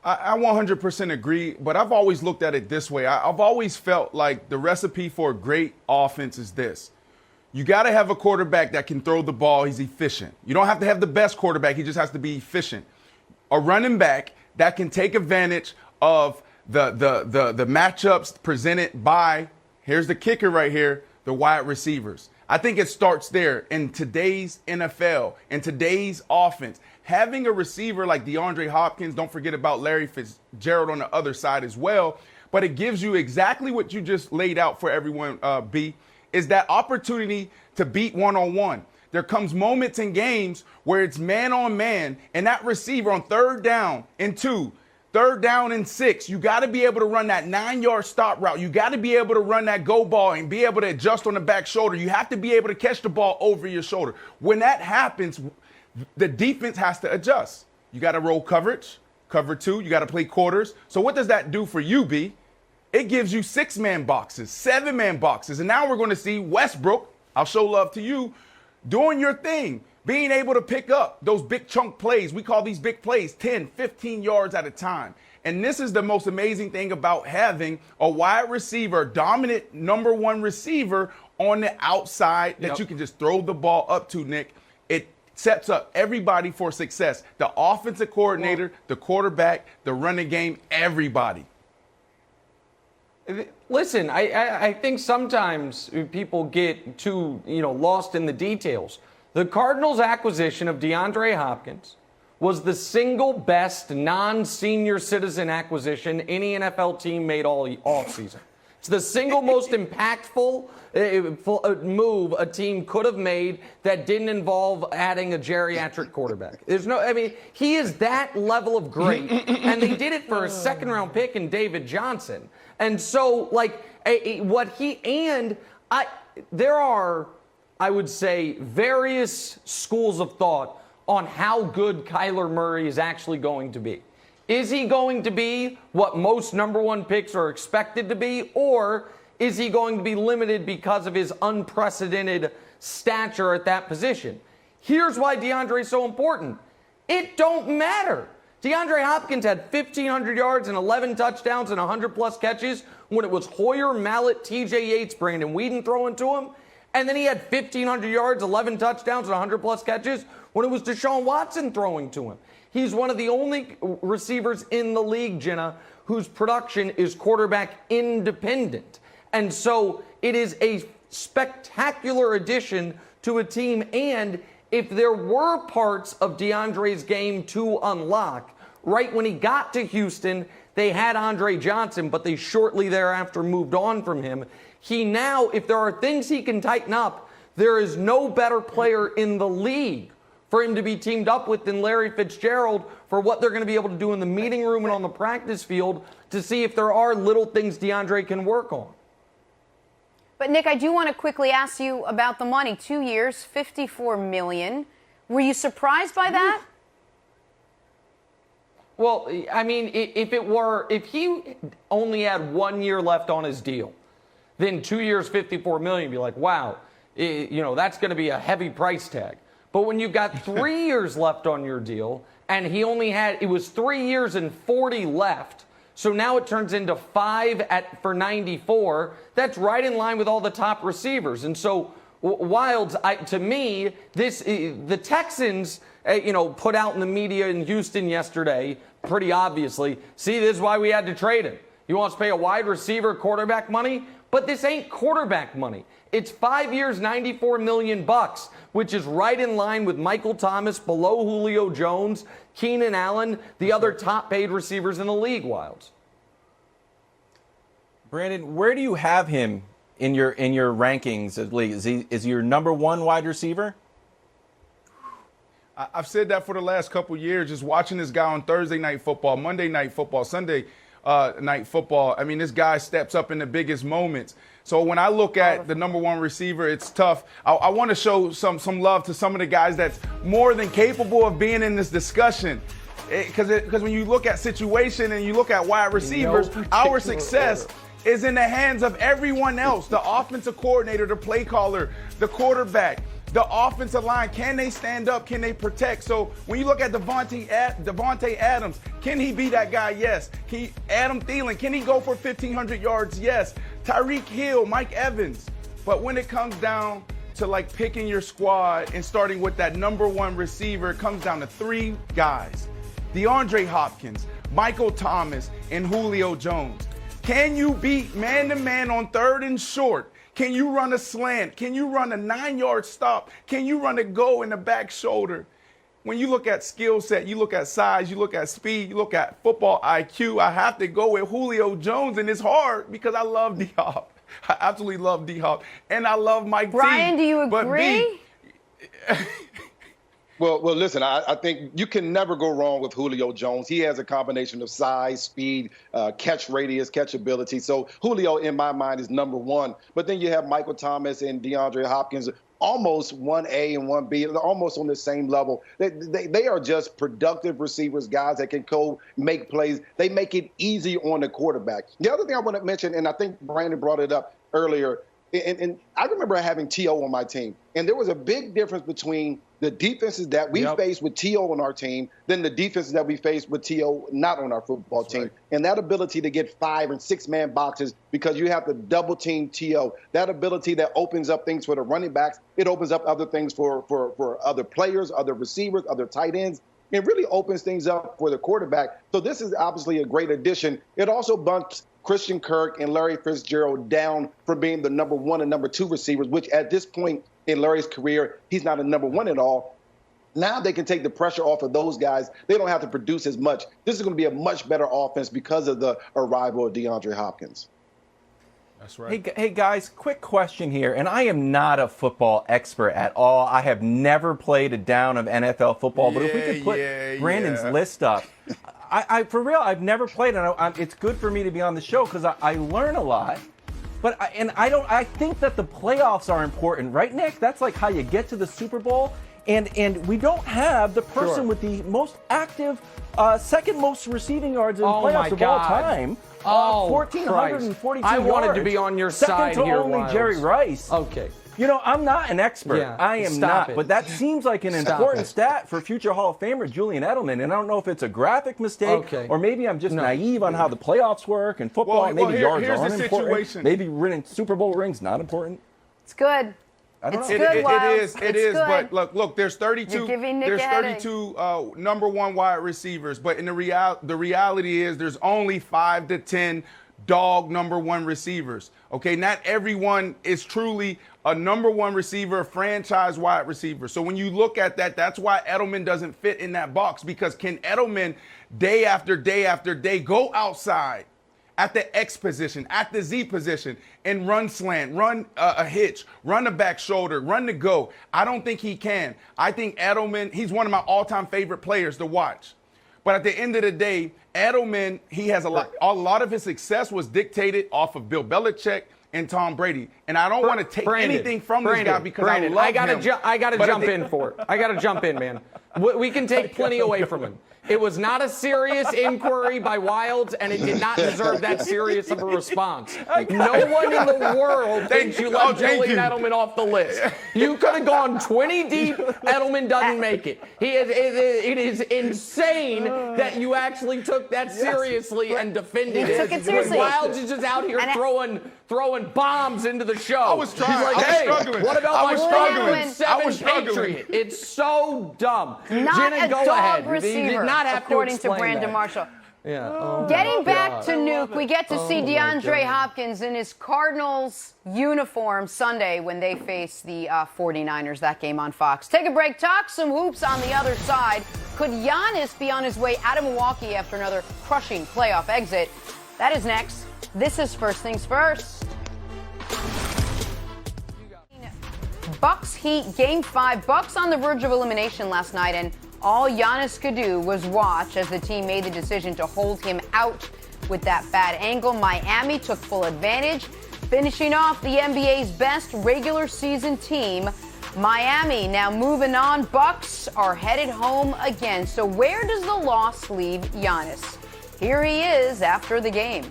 I 100% agree, but I've always looked at it this way. I've always felt like the recipe for a great offense is this. You got to have a quarterback that can throw the ball. He's efficient. You don't have to have the best quarterback. He just has to be efficient. A running back that can take advantage of the matchups presented by, here's the kicker right here, the wide receivers. I think it starts there in today's NFL, in today's offense. Having a receiver like DeAndre Hopkins, don't forget about Larry Fitzgerald on the other side as well, but it gives you exactly what you just laid out for everyone, B, is that opportunity to beat one-on-one. There comes moments in games where it's man-on-man, and that receiver on 3rd down and 2, 3rd down and 6, you got to be able to run that 9-yard stop route. You got to be able to run that go ball and be able to adjust on the back shoulder. You have to be able to catch the ball over your shoulder. When that happens, the defense has to adjust. You got to roll coverage, cover 2. You got to play quarters. So what does that do for you, B? It gives you 6-man boxes, 7-man boxes. And now we're going to see Westbrook, I'll show love to you, doing your thing, being able to pick up those big chunk plays. We call these big plays 10, 15 yards at a time. And this is the most amazing thing about having a wide receiver, dominant number 1 receiver on the outside that you can just throw the ball up to, Nick. It sets up everybody for success. The offensive coordinator, the quarterback, the running game, everybody. Listen, I think sometimes people get too, lost in the details. The Cardinals' acquisition of DeAndre Hopkins was the single best non-senior citizen acquisition any NFL team made all offseason. It's the single most impactful move a team could have made that didn't involve adding a geriatric quarterback. He is that level of great, and they did it for a 2nd-round pick in David Johnson. And so, there are, I would say, various schools of thought on how good Kyler Murray is actually going to be. Is he going to be what most number 1 picks are expected to be, or is he going to be limited because of his unprecedented stature at that position? Here's why DeAndre is so important. It don't matter. DeAndre Hopkins had 1,500 yards and 11 touchdowns and 100-plus catches when it was Hoyer, Mallett, T.J. Yates, Brandon Whedon throwing to him. And then he had 1,500 yards, 11 touchdowns, and 100-plus catches when it was Deshaun Watson throwing to him. He's one of the only receivers in the league, Jenna, whose production is quarterback independent. And so it is a spectacular addition to a team. And if there were parts of DeAndre's game to unlock, right when he got to Houston, they had Andre Johnson, but they shortly thereafter moved on from him. He now, if there are things he can tighten up, there is no better player in the league for him to be teamed up with than Larry Fitzgerald for what they're going to be able to do in the meeting room and on the practice field to see if there are little things DeAndre can work on. But, Nick, I do want to quickly ask you about the money. 2 years, $54 million. Were you surprised by that? Well, I mean, if he only had 1 year left on his deal, then 2 years, $54 million, be like, wow, that's going to be a heavy price tag. But when you've got 3 years left on your deal, and it was 3 years and 40 left, so now it turns into 5 for 94. That's right in line with all the top receivers. And so Wilds, to me, the Texans, put out in the media in Houston yesterday, pretty obviously, see, this is why we had to trade him. He wants to pay a wide receiver quarterback money, but this ain't quarterback money. It's 5 years, $94 million, which is right in line with Michael Thomas, below Julio Jones, Keenan Allen, the other top-paid receivers in the league, Wilds. Brandon, where do you have him in your rankings of league? Is he your number one wide receiver? I've said that for the last couple years, just watching this guy on Thursday Night Football, Monday Night Football, Sunday Night Football. I mean, this guy steps up in the biggest moments. So when I look at the number one receiver, it's tough. I want to show some love to some of the guys that's more than capable of being in this discussion. Because when you look at situation and you look at wide receivers, our success is in the hands of everyone else, the offensive coordinator, the play caller, the quarterback, the offensive line. Can they stand up? Can they protect? So when you look at Devontae Adams, can he be that guy? Yes. Adam Thielen, can he go for 1,500 yards? Yes. Tyreek Hill, Mike Evans. But when it comes down to like picking your squad and starting with that number one receiver, it comes down to three guys: DeAndre Hopkins, Michael Thomas, and Julio Jones. Can you beat man-to-man on 3rd and short? Can you run a slant? Can you run a 9-yard stop? Can you run a go in the back shoulder? When you look at skill set, you look at size, you look at speed, you look at football IQ, I have to go with Julio Jones, and it's hard because I love D-Hop. I absolutely love D-Hop, and I love Mike T. Brian, do you agree? Well, listen, I think you can never go wrong with Julio Jones. He has a combination of size, speed, catch radius, catch ability. So Julio, in my mind, is number one. But then you have Michael Thomas and DeAndre Hopkins, almost 1A and 1B. They're almost on the same level. They are just productive receivers, guys that can go make plays. They make it easy on the quarterback. The other thing I want to mention, and I think Brandon brought it up earlier, and I remember having T.O. on my team, and there was a big difference between the defenses that we faced with T.O. on our team than the defenses that we faced with T.O. not on our football team. Right. And that ability to get 5- and 6-man boxes because you have to double team T.O., that ability that opens up things for the running backs, it opens up other things for other players, other receivers, other tight ends. It really opens things up for the quarterback. So this is obviously a great addition. It also bumps Christian Kirk and Larry Fitzgerald down from being the number one and number two receivers, which at this point in Larry's career, he's not a number one at all. Now they can take the pressure off of those guys. They don't have to produce as much. This is going to be a much better offense because of the arrival of DeAndre Hopkins. That's right. Hey guys, quick question here, and I am not a football expert at all. I have never played a down of NFL football, but if we could put Brandon's list up. I for real, I've never played, and it's good for me to be on the show because I learn a lot. But I think that the playoffs are important, right, Nick? That's like how you get to the Super Bowl. And we don't have the person with the most active, second most receiving yards in the playoffs of all time. 1,442 yards. I wanted to be on your side here, second to only Wiles. Jerry Rice. Okay. You know, I'm not an expert. Yeah, I am stop not. it. But that seems like an important stat for future Hall of Famer Julian Edelman. And I don't know if it's a graphic mistake or maybe I'm just naive on how the playoffs work and football. Maybe yards aren't important. Maybe winning Super Bowl rings not important. It's good. I don't know. It is. But look, there's 32. There's 32 number one wide receivers, but in the reality is there's only 5 to 10 dog number one receivers. Okay, not everyone is truly a number one receiver, a franchise wide receiver. So when you look at that, that's why Edelman doesn't fit in that box, because can Edelman day after day after day go outside at the X position, at the Z position, and run slant, run a hitch, run a back shoulder, run the go? I don't think he can. I think Edelman, he's one of my all-time favorite players to watch. But at the end of the day, Edelman, he has a lot of his success was dictated off of Bill Belichick and Tom Brady. And I don't want to take anything from this guy because I love him. I got to jump in for it. I got to jump in, man. We can take plenty away from him. It was not a serious inquiry by Wilds, and it did not deserve that serious of a response. No one in the world thinks you left Julian Edelman off the list. You could have gone 20 deep. Edelman doesn't make it. It is insane that you actually took that seriously and defended it. Took it seriously. Wilds is just out here throwing bombs into the show. I was trying. He's like, I was struggling. What about I was struggling. 7 I was struggling. Patriot? It's so dumb. Not Jenna, a go dog ahead. receiver, You did not have according to explain Brandon that. Marshall. Yeah. Oh, Getting back to love Nuke, it. we get to see my DeAndre goodness. Hopkins in his Cardinals uniform Sunday when they face the 49ers, that game on Fox. Take a break, talk some hoops on the other side. Could Giannis be on his way out of Milwaukee after another crushing playoff exit? That is next. This is First Things First. Bucks Heat Game 5. Bucks on the verge of elimination last night, and all Giannis could do was watch as the team made the decision to hold him out with that bad angle. Miami took full advantage, finishing off the NBA's best regular season team. Miami now moving on. Bucks are headed home again. So where does the loss leave Giannis? Here he is after the game.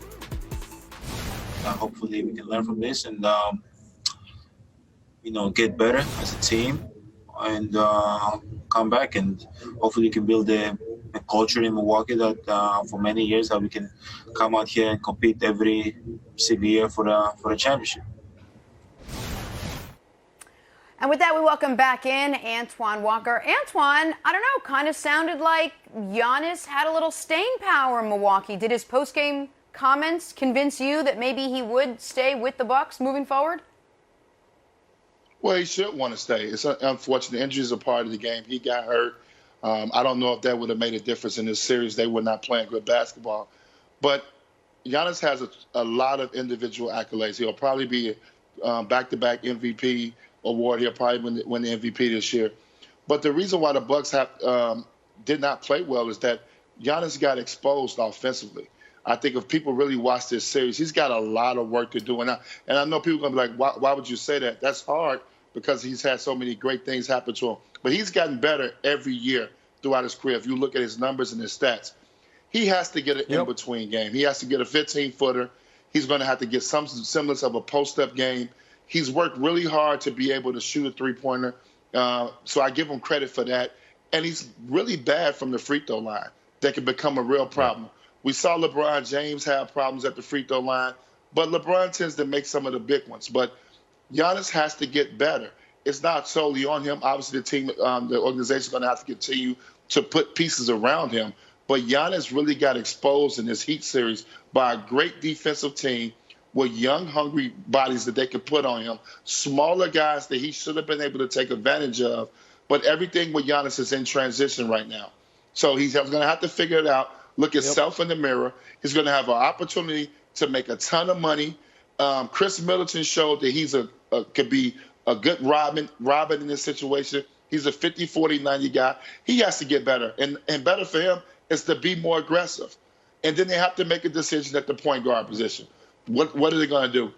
Hopefully we can learn from this and, get better as a team and come back, and hopefully we can build a culture in Milwaukee that for many years that we can come out here and compete every single year for the championship. And with that, we welcome back in Antoine Walker. Antoine, I don't know, kind of sounded like Giannis had a little staying power in Milwaukee. Did his postgame comments convince you that maybe he would stay with the Bucks moving forward? Well, he should want to stay. It's unfortunate. Injuries are part of the game. He got hurt. I don't know if that would have made a difference in this series. They were not playing good basketball. But Giannis has a lot of individual accolades. He'll probably be back-to-back MVP award. He'll probably win the MVP this year. But the reason why the Bucks did not play well is that Giannis got exposed offensively. I think if people really watch this series, he's got a lot of work to do. And I know people are going to be like, why would you say that? That's hard because he's had so many great things happen to him. But he's gotten better every year throughout his career. If you look at his numbers and his stats, he has to get an in-between game. He has to get a 15-footer. He's going to have to get some semblance of a post-up game. He's worked really hard to be able to shoot a three-pointer. So I give him credit for that. And he's really bad from the free throw line. That can become a real problem. We saw LeBron James have problems at the free throw line, but LeBron tends to make some of the big ones. But Giannis has to get better. It's not solely on him. Obviously, the team, the organization is going to have to continue to put pieces around him. But Giannis really got exposed in this Heat series by a great defensive team with young, hungry bodies that they could put on him, smaller guys that he should have been able to take advantage of. But everything with Giannis is in transition right now. So he's going to have to figure it out, look at himself in the mirror. He's going to have an opportunity to make a ton of money. Chris Middleton showed that he's could be a good Robin in this situation. He's a 50, 40, 90 guy. He has to get better. And better for him is to be more aggressive. And then they have to make a decision at the point guard position. What are they going to do?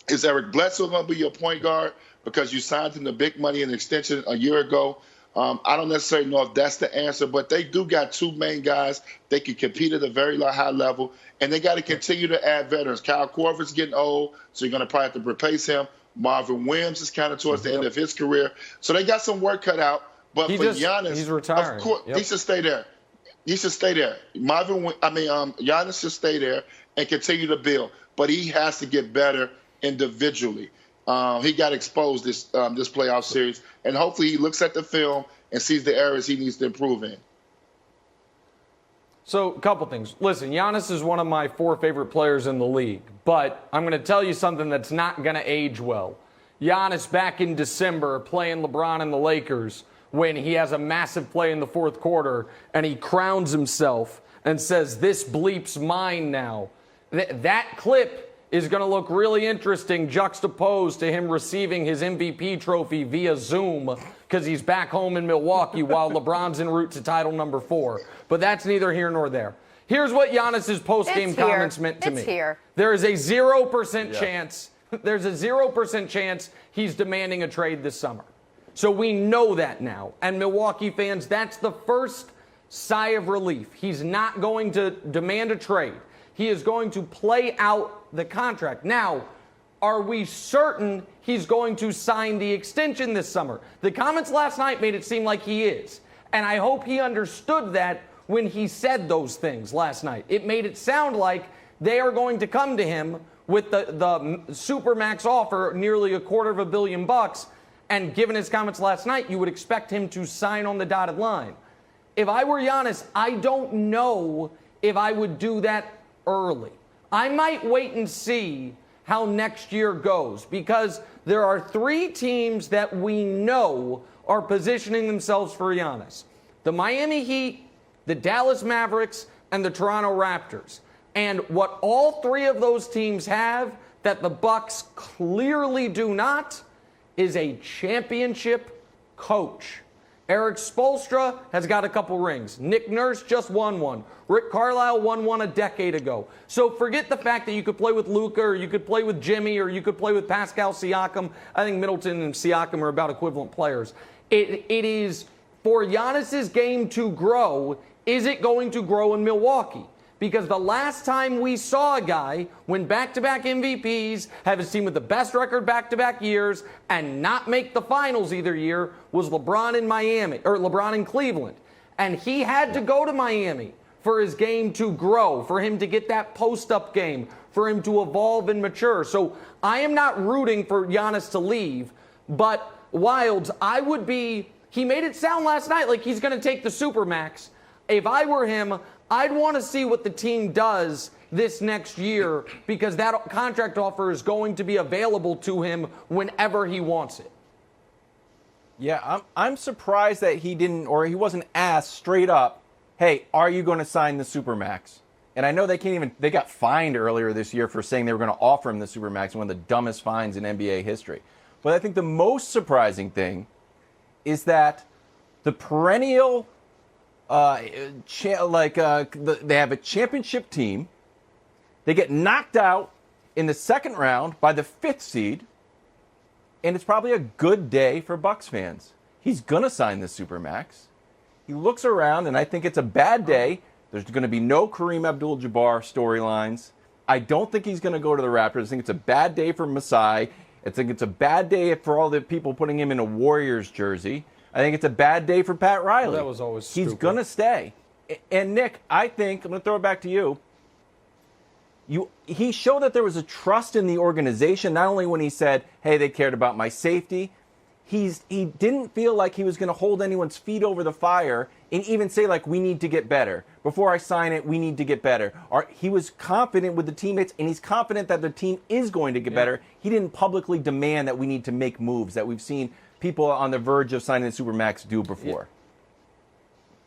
Is Eric Bledsoe going to be your point guard because you signed him to big money in extension a year ago? I don't necessarily know if that's the answer, but they do got two main guys. They can compete at a very high level, and they got to continue to add veterans. Kyle Korver's getting old, so you're going to probably have to replace him. Marvin Williams is kind of towards the end of his career. So they got some work cut out. But for Giannis, he's retiring. Of course, he should stay there. He should stay there. Giannis should stay there and continue to build. But he has to get better individually. He got exposed this playoff series, and hopefully he looks at the film and sees the areas he needs to improve in. So, a couple things. Listen, Giannis is one of my 4 favorite players in the league, but I'm going to tell you something that's not going to age well. Giannis back in December playing LeBron and the Lakers when he has a massive play in the fourth quarter and he crowns himself and says, "This bleep's mine now." That clip is going to look really interesting juxtaposed to him receiving his MVP trophy via Zoom because he's back home in Milwaukee while LeBron's en route to title number 4. But that's neither here nor there. Here's what Giannis's post-game comments meant to me. There is a 0% chance. There's a 0% chance he's demanding a trade this summer. So we know that now. And Milwaukee fans, that's the first sigh of relief. He's not going to demand a trade. He is going to play out the contract. Now, are we certain he's going to sign the extension this summer? The comments last night made it seem like he is. And I hope he understood that when he said those things last night. It made it sound like they are going to come to him with the supermax offer, nearly $250 million. And given his comments last night, you would expect him to sign on the dotted line. If I were Giannis, I don't know if I would do that early. I might wait and see how next year goes, because there are 3 teams that we know are positioning themselves for Giannis: the Miami Heat, the Dallas Mavericks, and the Toronto Raptors. And what all 3 of those teams have that the Bucks clearly do not is a championship coach. Eric Spoelstra has got a couple rings. Nick Nurse just won one. Rick Carlisle won one a decade ago. So forget the fact that you could play with Luka, or you could play with Jimmy, or you could play with Pascal Siakam. I think Middleton and Siakam are about equivalent players. It is for Giannis's game to grow. Is it going to grow in Milwaukee? Because the last time we saw a guy win back-to-back MVPs, have his team with the best record back-to-back years, and not make the finals either year was LeBron in Miami, or LeBron in Cleveland. And he had to go to Miami for his game to grow, for him to get that post-up game, for him to evolve and mature. So I am not rooting for Giannis to leave, but Wildes, I would be, he made it sound last night like he's going to take the Supermax. If I were him, I'd want to see what the team does this next year, because that contract offer is going to be available to him whenever he wants it. Yeah, I'm surprised that he didn't, or he wasn't asked straight up, hey, are you going to sign the Supermax? And I know they got fined earlier this year for saying they were going to offer him the Supermax, one of the dumbest fines in NBA history. But I think the most surprising is that the perennial they have a championship team. They get knocked out in the second round by the 5th seed, and it's probably a good day for Bucks fans. He's going to sign the Supermax. He looks around, and I think it's a bad day. There's going to be no Kareem Abdul-Jabbar storylines. I don't think he's going to go to the Raptors. I think it's a bad day for Masai. I think it's a bad day for all the people putting him in a Warriors jersey. I think it's a bad day for Pat Riley. Well, that was always stupid. He's going to stay. And Nick, I think, I'm going to throw it back to you. He showed that there was a trust in the organization, not only when he said, hey, they cared about my safety. He didn't feel like he was going to hold anyone's feet over the fire and even say, like, we need to get better. Before I sign it, we need to get better. He was confident with the teammates, and he's confident that the team is going to get better. He didn't publicly demand that we need to make moves that we've seen people on the verge of signing the Supermax do before.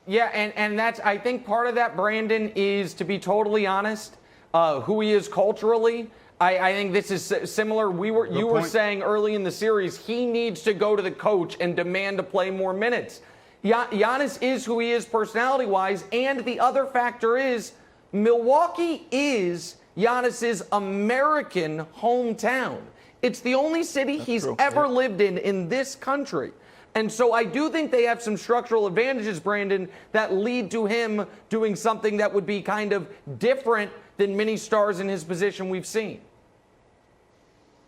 Yeah, and that's, I think part of that, Brandon, is, to be totally honest, who he is culturally. I think this is similar. You were saying early in the series, he needs to go to the coach and demand to play more minutes. Giannis is who he is personality-wise, and the other factor is Milwaukee is Giannis's American hometown. It's the only city he's ever lived in this country. And so I do think they have some structural advantages, Brandon, that lead to him doing something that would be kind of different than many stars in his position we've seen.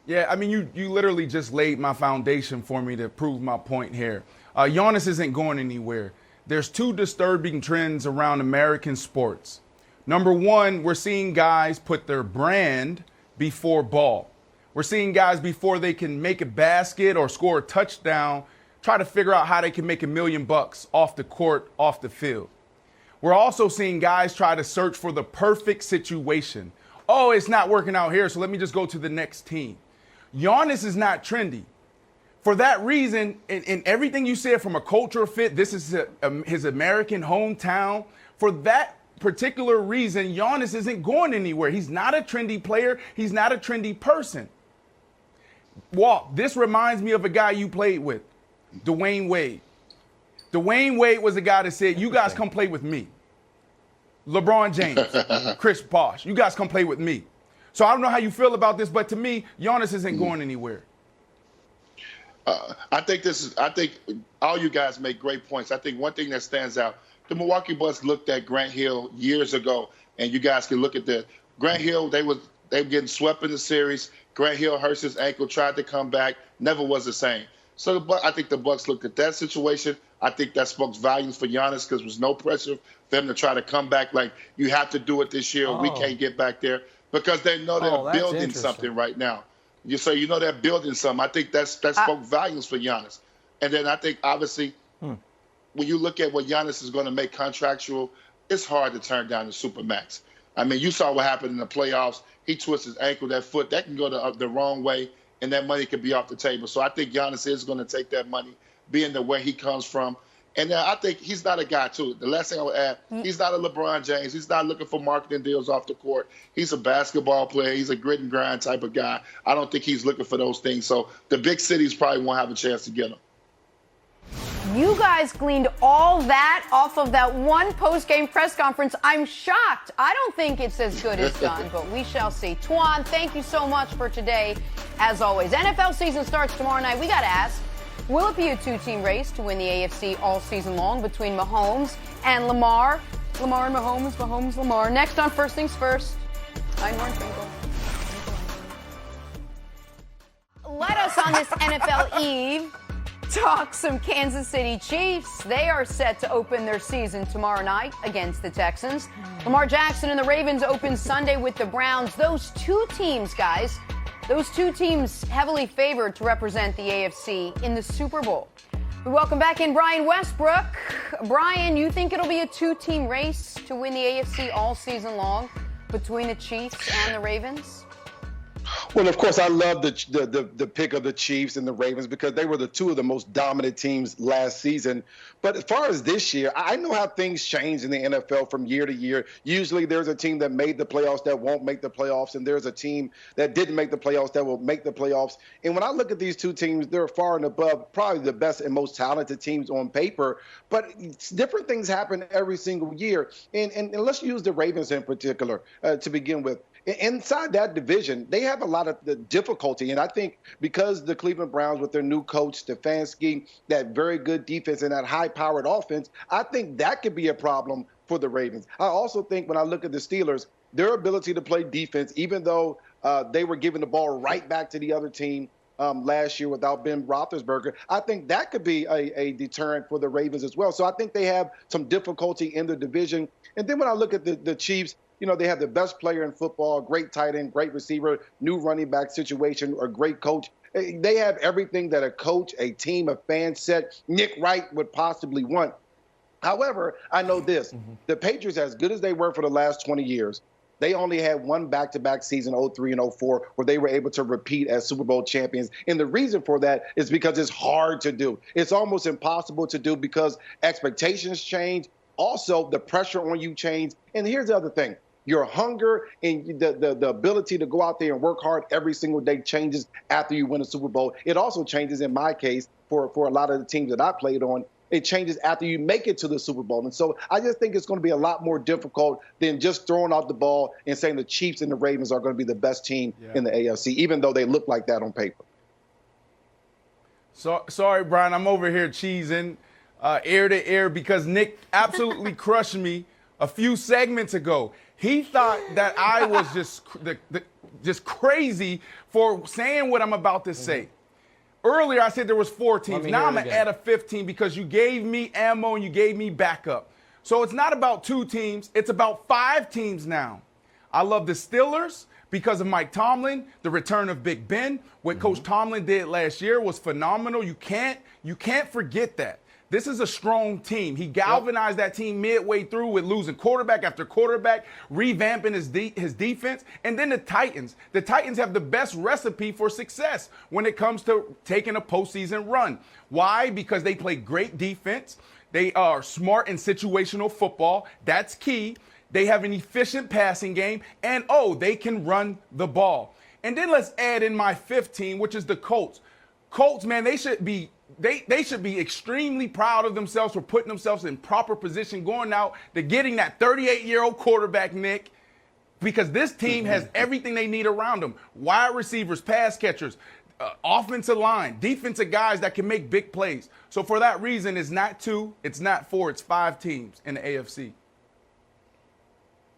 Yeah, I mean, you literally just laid my foundation for me to prove my point here. Giannis isn't going anywhere. There's 2 disturbing trends around American sports. Number one, we're seeing guys put their brand before ball. We're seeing guys, before they can make a basket or score a touchdown, try to figure out how they can make $1 million off the court, off the field. We're also seeing guys try to search for the perfect situation. Oh, it's not working out here, so let me just go to the next team. Giannis is not trendy. For that reason, in everything you said from a cultural fit, this is his American hometown. For that particular reason, Giannis isn't going anywhere. He's not a trendy player. He's not a trendy person. Walt, this reminds me of a guy you played with, Dwayne Wade. Dwayne Wade was a guy that said, you guys come play with me. LeBron James, Chris Bosh, you guys come play with me. So I don't know how you feel about this, but to me, Giannis isn't going anywhere. I think all you guys make great points. I think one thing that stands out, the Milwaukee Bucks looked at Grant Hill years ago, and you guys can look at that. Grant Hill, they were getting swept in the series. Grant Hill hurts his ankle, tried to come back, never was the same. So I think the Bucks looked at that situation. I think that spoke volumes for Giannis, because there was no pressure for them to try to come back like, you have to do it this year, or we can't get back there, because they know they're building something right now. You know they're building something. I think that spoke volumes for Giannis. And then I think, obviously, when you look at what Giannis is going to make contractual, it's hard to turn down the Supermax. I mean, you saw what happened in the playoffs. He twisted his ankle, that foot. That can go the wrong way, and that money could be off the table. So I think Giannis is going to take that money, being the way he comes from. And I think he's not a guy, too. The last thing I would add, he's not a LeBron James. He's not looking for marketing deals off the court. He's a basketball player. He's a grit and grind type of guy. I don't think he's looking for those things. So the big cities probably won't have a chance to get him. You guys gleaned all that off of that one post-game press conference. I'm shocked. I don't think it's as good as done, but we shall see. Twan, thank you so much for today. As always, NFL season starts tomorrow night. We got to ask, will it be a two-team race to win the AFC all season long between Mahomes and Lamar? Lamar and Mahomes, Mahomes, Lamar. Next on First Things First, I'm Lauren Finkel. Let us on this NFL Eve talk some Kansas City Chiefs. They are set to open their season tomorrow night against the Texans. Lamar Jackson and the Ravens open Sunday with the Browns. Those two teams, guys, those two teams heavily favored to represent the AFC in the Super Bowl. We welcome back in Brian Westbrook. Brian, you think it'll be a two-team race to win the AFC all season long between the Chiefs and the Ravens? Well, of course, I love the pick of the Chiefs and the Ravens because they were the two of the most dominant teams last season. But as far as this year, I know how things change in the NFL from year to year. Usually there's a team that made the playoffs that won't make the playoffs, and there's a team that didn't make the playoffs that will make the playoffs. And when I look at these two teams, they're far and above probably the best and most talented teams on paper. But different things happen every single year. And let's use the Ravens in particular to begin with. Inside that division, they have a lot of the difficulty. And I think because the Cleveland Browns, with their new coach, Stefanski, that very good defense and that high-powered offense, I think that could be a problem for the Ravens. I also think when I look at the Steelers, their ability to play defense, even though they were giving the ball right back to the other team last year without Ben Roethlisberger, I think that could be a deterrent for the Ravens as well. So I think they have some difficulty in the division. And then when I look at the Chiefs, you know, they have the best player in football, great tight end, great receiver, new running back situation, a great coach. They have everything that a coach, a team, a fan set, Nick Wright would possibly want. However, I know this. The Patriots, as good as they were for the last 20 years, they only had one back-to-back season, 03 and 04, where they were able to repeat as Super Bowl champions. And the reason for that is because it's hard to do. It's almost impossible to do because expectations change. Also, the pressure on you change. And here's the other thing. Your hunger and the ability to go out there and work hard every single day changes after you win a Super Bowl. It also changes, in my case, for a lot of the teams that I played on, it changes after you make it to the Super Bowl. And so I just think it's going to be a lot more difficult than just throwing out the ball and saying the Chiefs and the Ravens are going to be the best team in the AFC, even though they look like that on paper. So, sorry, Brian, I'm over here cheesing ear to ear because Nick absolutely crushed me a few segments ago. He thought that I was just crazy for saying what I'm about to say. Earlier, I said there was 4 teams. Now I'm going to add a 5th team because you gave me ammo and you gave me backup. So it's not about 2 teams. It's about 5 teams now. I love the Steelers because of Mike Tomlin, the return of Big Ben. What Coach Tomlin did last year was phenomenal. You can't forget that. This is a strong team. He galvanized that team midway through with losing quarterback after quarterback, revamping his defense. And then the Titans. The Titans have the best recipe for success when it comes to taking a postseason run. Why? Because they play great defense. They are smart in situational football. That's key. They have an efficient passing game. And, they can run the ball. And then let's add in my 5th team, which is the Colts. Colts, man, they should be extremely proud of themselves for putting themselves in proper position, going out to getting that 38-year-old quarterback, Nick, because this team has everything they need around them. Wide receivers, pass catchers, offensive line, defensive guys that can make big plays. So for that reason, it's not 2, it's not 4, it's 5 teams in the AFC.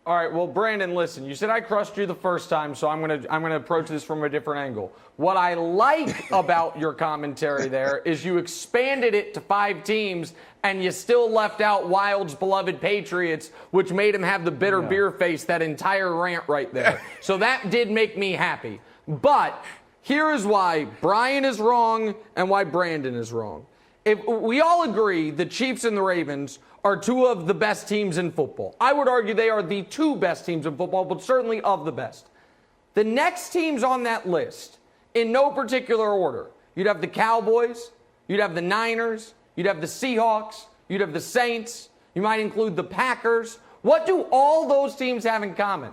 All right, well, Brandon, listen, you said I crushed you the first time, so I'm gonna approach this from a different angle. What I like about your commentary there is you expanded it to 5 teams, and you still left out Wild's beloved Patriots, which made him have the bitter beer face, that entire rant right there. So that did make me happy. But here is why Brian is wrong and why Brandon is wrong. if we all agree the Chiefs and the Ravens are two of the best teams in football. I would argue they are the two best teams in football, but certainly of the best. The next teams on that list, in no particular order, you'd have the Cowboys, you'd have the Niners, you'd have the Seahawks, you'd have the Saints, you might include the Packers. What do all those teams have in common?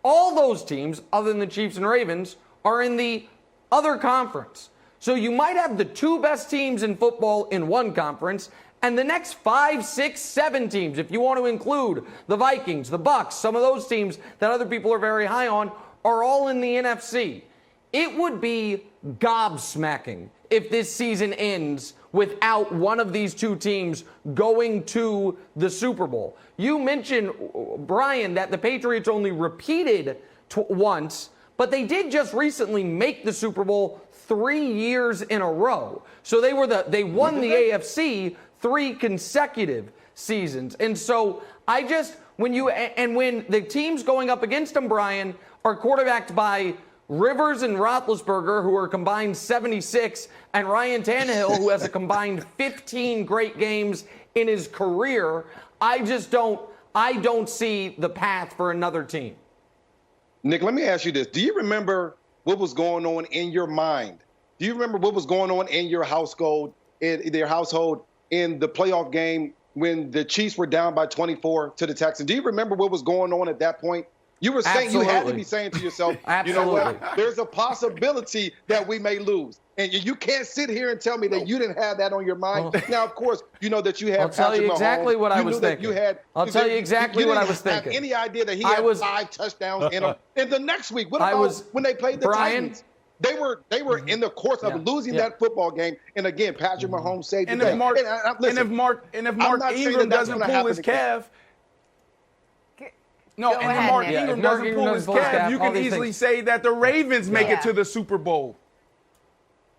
All those teams, other than the Chiefs and Ravens, are in the other conference. So you might have the two best teams in football in one conference, and the next 5, 6, 7 teams, if you want to include the Vikings, the Bucks, some of those teams that other people are very high on, are all in the NFC. It would be gobsmacking if this season ends without one of these two teams going to the Super Bowl. You mentioned, Brian, that the Patriots only repeated once, but they did just recently make the Super Bowl 3 years in a row. So they won the AFC 3 consecutive seasons. And so when the teams going up against them, Brian, are quarterbacked by Rivers and Roethlisberger, who are combined 76, and Ryan Tannehill, who has a combined 15 great games in his career, I don't see the path for another team. Nick, let me ask you this. Do you remember what was going on in your mind? Do you remember what was going on in your household, in the playoff game when the Chiefs were down by 24 to the Texans? Do you remember what was going on at that point? You were saying, you had to be saying to yourself, you know what? There's a possibility that we may lose. And you can't sit here and tell me that you didn't have that on your mind. Now, of course, you know that you have Patrick Mahomes. I'll tell you exactly what I was thinking. I'll tell you exactly what I was thinking. You didn't have any idea that he had 5 touchdowns in him. And the next week, what about when they played the Titans? They were in the course of losing that football game. And again, Patrick Mahomes saved the game. And if Mark Ingram doesn't pull his calf, if Mark Ingram doesn't pull his calf, you can easily say that the Ravens make it to the Super Bowl.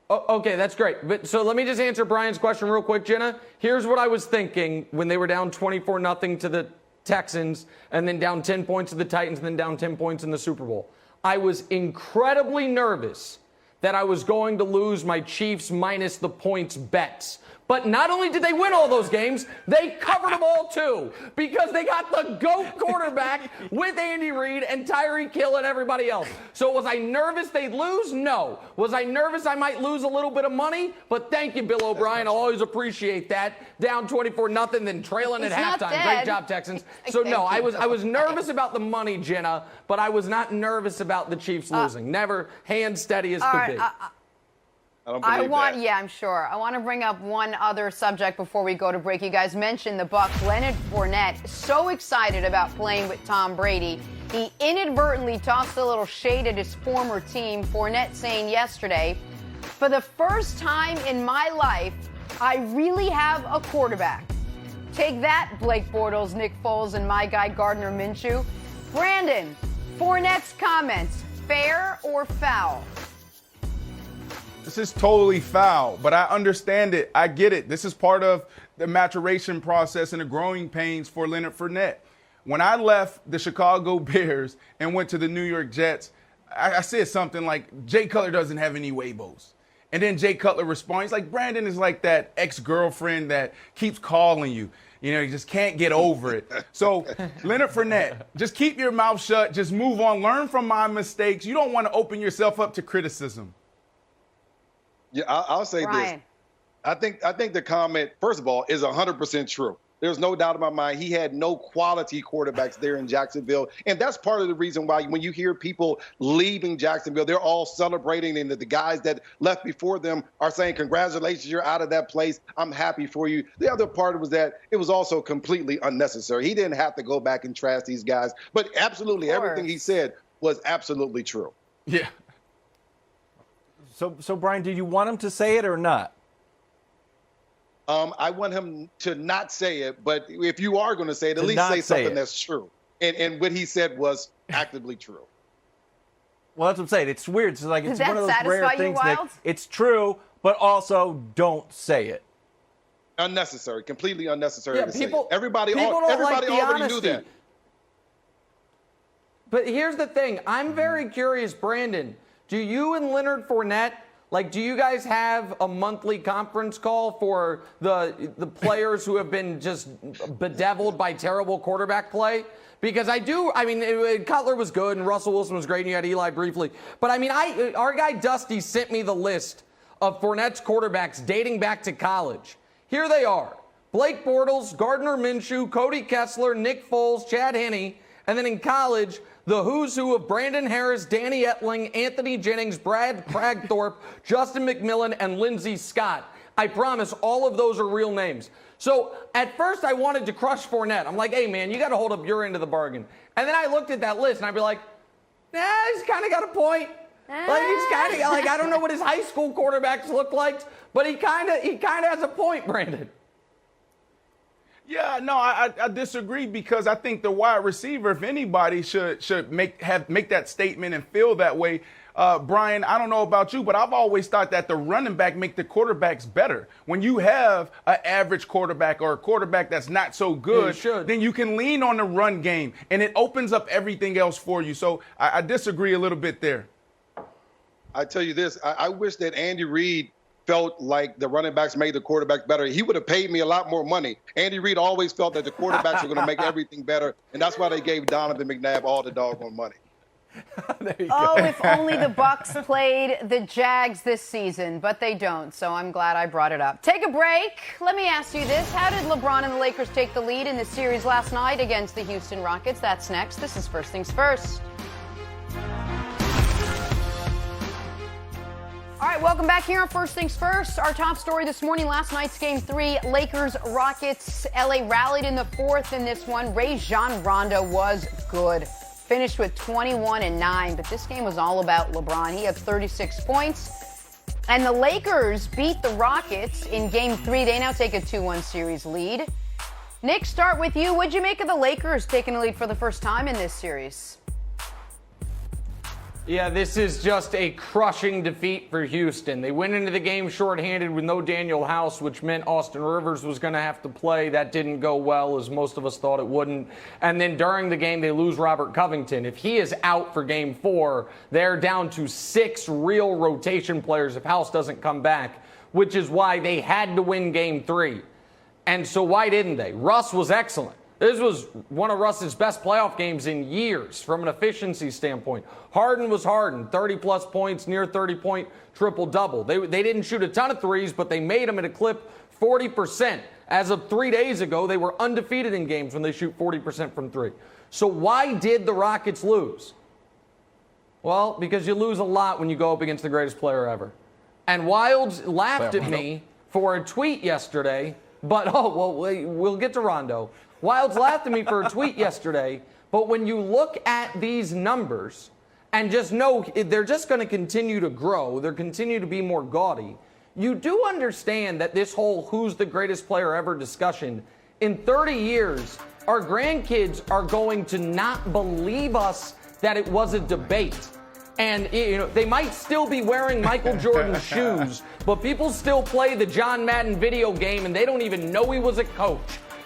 Oh, okay, that's great. But so let me just answer Brian's question real quick, Jenna. Here's what I was thinking when they were down 24-0 to the Texans, and then down 10 points to the Titans, and then down 10 points in the Super Bowl. I was incredibly nervous that I was going to lose my Chiefs minus the points bets. But not only did they win all those games, they covered them all too, because they got the GOAT quarterback with Andy Reid and Tyreek Hill and everybody else. So was I nervous they'd lose? No. Was I nervous I might lose a little bit of money? But thank you, Bill O'Brien. I'll always appreciate that. Down 24-0, then trailing at halftime. Great job, Texans. So no, I was nervous about the money, Jenna, but I was not nervous about the Chiefs losing. Never hand steady as could be. I'm sure. I want to bring up one other subject before we go to break. You guys mentioned the Bucks. Leonard Fournette, so excited about playing with Tom Brady. He inadvertently tossed a little shade at his former team. Fournette saying yesterday, for the first time in my life, I really have a quarterback. Take that, Blake Bortles, Nick Foles, and my guy Gardner Minshew. Brandon, Fournette's comments, fair or foul? This is totally foul, but I understand it. I get it. This is part of the maturation process and the growing pains for Leonard Fournette. When I left the Chicago Bears and went to the New York Jets, I said something like, Jay Cutler doesn't have any Weibos. And then Jay Cutler responds, like, Brandon is like that ex-girlfriend that keeps calling you. You know, you just can't get over it. So, Leonard Fournette, just keep your mouth shut. Just move on. Learn from my mistakes. You don't want to open yourself up to criticism. Yeah, I'll say Brian. this. I think the comment, first of all, is 100% true. There's no doubt in my mind he had no quality quarterbacks there in Jacksonville. And that's part of the reason why when you hear people leaving Jacksonville, they're all celebrating, and the guys that left before them are saying, congratulations, you're out of that place. I'm happy for you. The other part was that it was also completely unnecessary. He didn't have to go back and trash these guys. But absolutely everything he said was absolutely true. Yeah. So Brian, did you want him to say it or not? I want him to not say it, but if you are going to say it, at least say something that's true. And what he said was actively true. Well, that's what I'm saying. It's weird. It's like it's one of those rare things, Nick. Wild? It's true, but also don't say it. Unnecessary, completely unnecessary to say it. Everybody already knew that. But here's the thing. I'm very curious, Brandon. Do you and Leonard Fournette Like, do you guys have a monthly conference call for the players who have been just bedeviled by terrible quarterback play? Because Cutler was good and Russell Wilson was great and you had Eli briefly. But, our guy Dusty sent me the list of Fournette's quarterbacks dating back to college. Here they are. Blake Bortles, Gardner Minshew, Cody Kessler, Nick Foles, Chad Henne. And then in college, the who's who of Brandon Harris, Danny Etling, Anthony Jennings, Brad Cragthorpe, Justin McMillan, and Lindsey Scott. I promise all of those are real names. So at first I wanted to crush Fournette. I'm like, hey, man, you got to hold up your end of the bargain. And then I looked at that list and I'd be like, he's kind of got a point. Like, he's kind of like, I don't know what his high school quarterbacks look like, but he kind of has a point, Brandon. Yeah, no, I disagree because I think the wide receiver, if anybody, should make that statement and feel that way. Brian, I don't know about you, but I've always thought that the running back make the quarterbacks better. When you have an average quarterback or a quarterback that's not so good, then you can lean on the run game, and it opens up everything else for you. So I disagree a little bit there. I tell you this, I wish that Andy Reid felt like the running backs made the quarterback better. He would have paid me a lot more money. Andy Reid always felt that the quarterbacks were going to make everything better, and that's why they gave Donovan McNabb all the doggone money. If only the Bucks played the Jags this season, but they don't, so I'm glad I brought it up. Take a break. Let me ask you this. How did LeBron and the Lakers take the lead in the series last night against the Houston Rockets? That's next. This is First Things First. All right, welcome back here on First Things First. Our top story this morning, last night's Game 3, Lakers-Rockets. LA rallied in the fourth in this one. Rajon Rondo was good. Finished with 21 and 9, but this game was all about LeBron. He had 36 points. And the Lakers beat the Rockets in Game 3. They now take a 2-1 series lead. Nick, start with you. What'd you make of the Lakers taking the lead for the first time in this series? Yeah, this is just a crushing defeat for Houston. They went into the game shorthanded with no Daniel House, which meant Austin Rivers was going to have to play. That didn't go well, as most of us thought it wouldn't. And then during the game, they lose Robert Covington. If he is out for Game 4, they're down to 6 real rotation players if House doesn't come back, which is why they had to win Game 3. And so why didn't they? Russ was excellent. This was one of Russ's best playoff games in years from an efficiency standpoint. Harden was Harden, 30-plus points, near 30-point triple-double. They didn't shoot a ton of threes, but they made them at a clip 40%. As of 3 days ago, they were undefeated in games when they shoot 40% from three. So why did the Rockets lose? Well, because you lose a lot when you go up against the greatest player ever. And Wilds laughed at me for a tweet yesterday, but, we'll get to Rondo. Wilds laughed at me for a tweet yesterday, but when you look at these numbers and just know they're just going to continue to grow, they're continue to be more gaudy, you do understand that this whole who's the greatest player ever discussion, in 30 years, our grandkids are going to not believe us that it was a debate. And, they might still be wearing Michael Jordan's shoes, but people still play the John Madden video game and they don't even know he was a coach.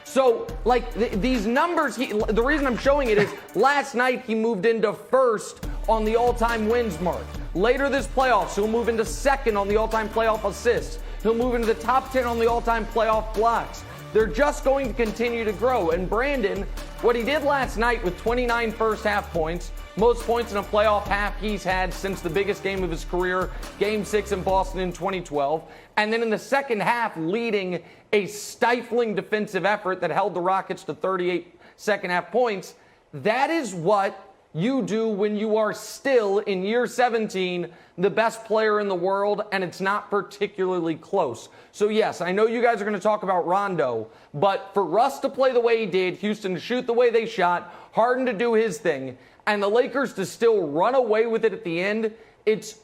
So, these numbers, the reason I'm showing it is last night he moved into first on the all-time wins mark. Later this playoffs, he'll move into second on the all-time playoff assists. He'll move into the top 10 on the all-time playoff blocks. They're just going to continue to grow. And Brandon, what he did last night with 29 first-half points, most points in a playoff half he's had since the biggest game of his career, Game 6 in Boston in 2012. And then in the second half, leading a stifling defensive effort that held the Rockets to 38 second-half points. That is what you do when you are still, in year 17, the best player in the world, and it's not particularly close. So, yes, I know you guys are going to talk about Rondo, but for Russ to play the way he did, Houston to shoot the way they shot, Harden to do his thing, and the Lakers to still run away with it at the end, it's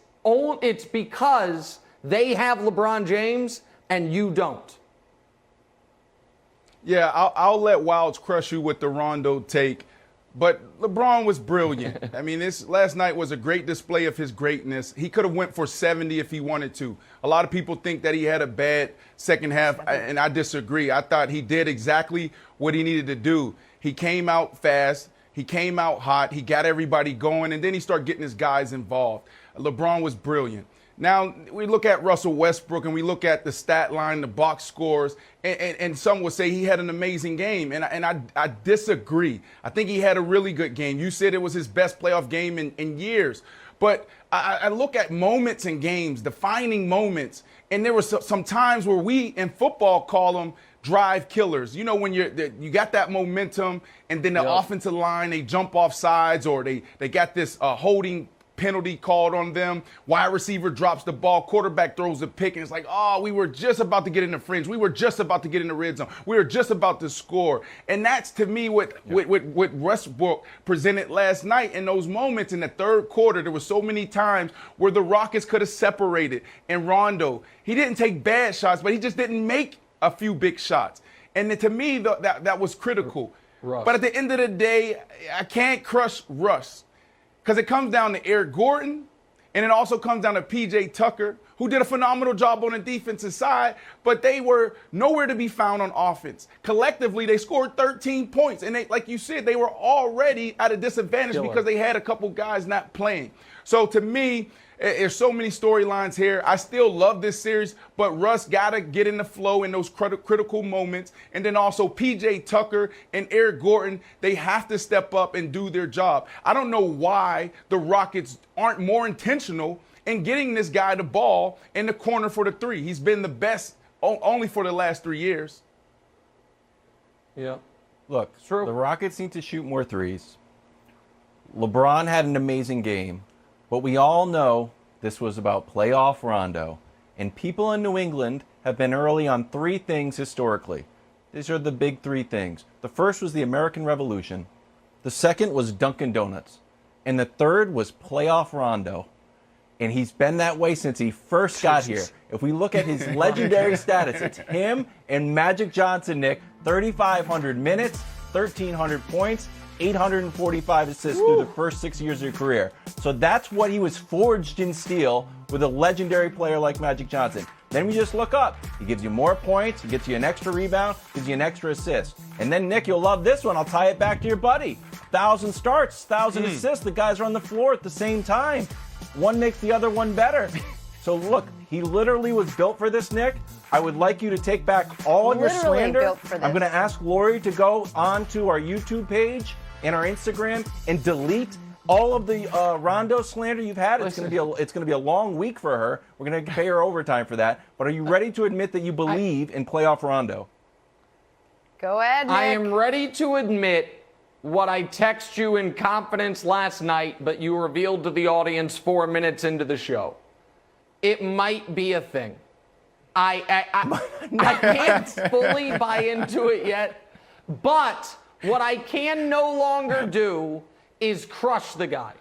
because they have LeBron James and you don't. Yeah, I'll let Wilds crush you with the Rondo take. But LeBron was brilliant. I mean, this last night was a great display of his greatness. He could have went for 70 if he wanted to. A lot of people think that he had a bad second half, and I disagree. I thought he did exactly what he needed to do. He came out fast. He came out hot. He got everybody going, and then he started getting his guys involved. LeBron was brilliant. Now, we look at Russell Westbrook and we look at the stat line, the box scores, and some would say he had an amazing game. And I disagree. I think he had a really good game. You said it was his best playoff game in years. But I look at moments in games, defining moments, and there were some times where we in football call them drive killers. You know, when you got that momentum and then the offensive line, they jump off sides or they got this holding penalty called on them. Wide receiver drops the ball. Quarterback throws a pick, and it's like, oh, we were just about to get in the fringe. We were just about to get in the red zone. We were just about to score. And that's, to me, what Westbrook presented last night in those moments in the third quarter. There were so many times where the Rockets could have separated. And Rondo, he didn't take bad shots, but he just didn't make a few big shots. And to me, that was critical. Russ. But at the end of the day, I can't crush Russ. Because it comes down to Eric Gordon, and it also comes down to P.J. Tucker, who did a phenomenal job on the defensive side, but they were nowhere to be found on offense. Collectively, they scored 13 points, and they, like you said, they were already at a disadvantage because they had a couple guys not playing. So to me, there's so many storylines here. I still love this series, but Russ got to get in the flow in those critical moments. And then also P.J. Tucker and Eric Gordon, they have to step up and do their job. I don't know why the Rockets aren't more intentional in getting this guy the ball in the corner for the three. He's been the best only for the last 3 years. Yeah. Look, the Rockets need to shoot more threes. LeBron had an amazing game. But we all know this was about playoff Rondo. And people in New England have been early on three things historically. These are the big three things. The first was the American Revolution. The second was Dunkin' Donuts. And the third was playoff Rondo. And he's been that way since he first got here. If we look at his legendary status, it's him and Magic Johnson, Nick. 3,500 minutes, 1,300 points, 845 assists through the first 6 years of your career. So that's what he was forged in steel with a legendary player like Magic Johnson. Then we just look up. He gives you more points. He gets you an extra rebound. Gives you an extra assist. And then, Nick, you'll love this one. I'll tie it back to your buddy. 1,000 starts, 1,000 assists. The guys are on the floor at the same time. One makes the other one better. So, look, he literally was built for this, Nick. I would like you to take back all your slander. Built for this. I'm going to ask Lori to go onto our YouTube page and our Instagram and delete all of the Rondo slander you've had. It's going to be a long week for her. We're going to pay her overtime for that. But are you ready to admit that you believe in playoff Rondo? Go ahead, Nick. I am ready to admit what I text you in confidence last night, but you revealed to the audience 4 minutes into the show. It might be a thing. I can't fully buy into it yet, but what I can no longer do is crush the guy.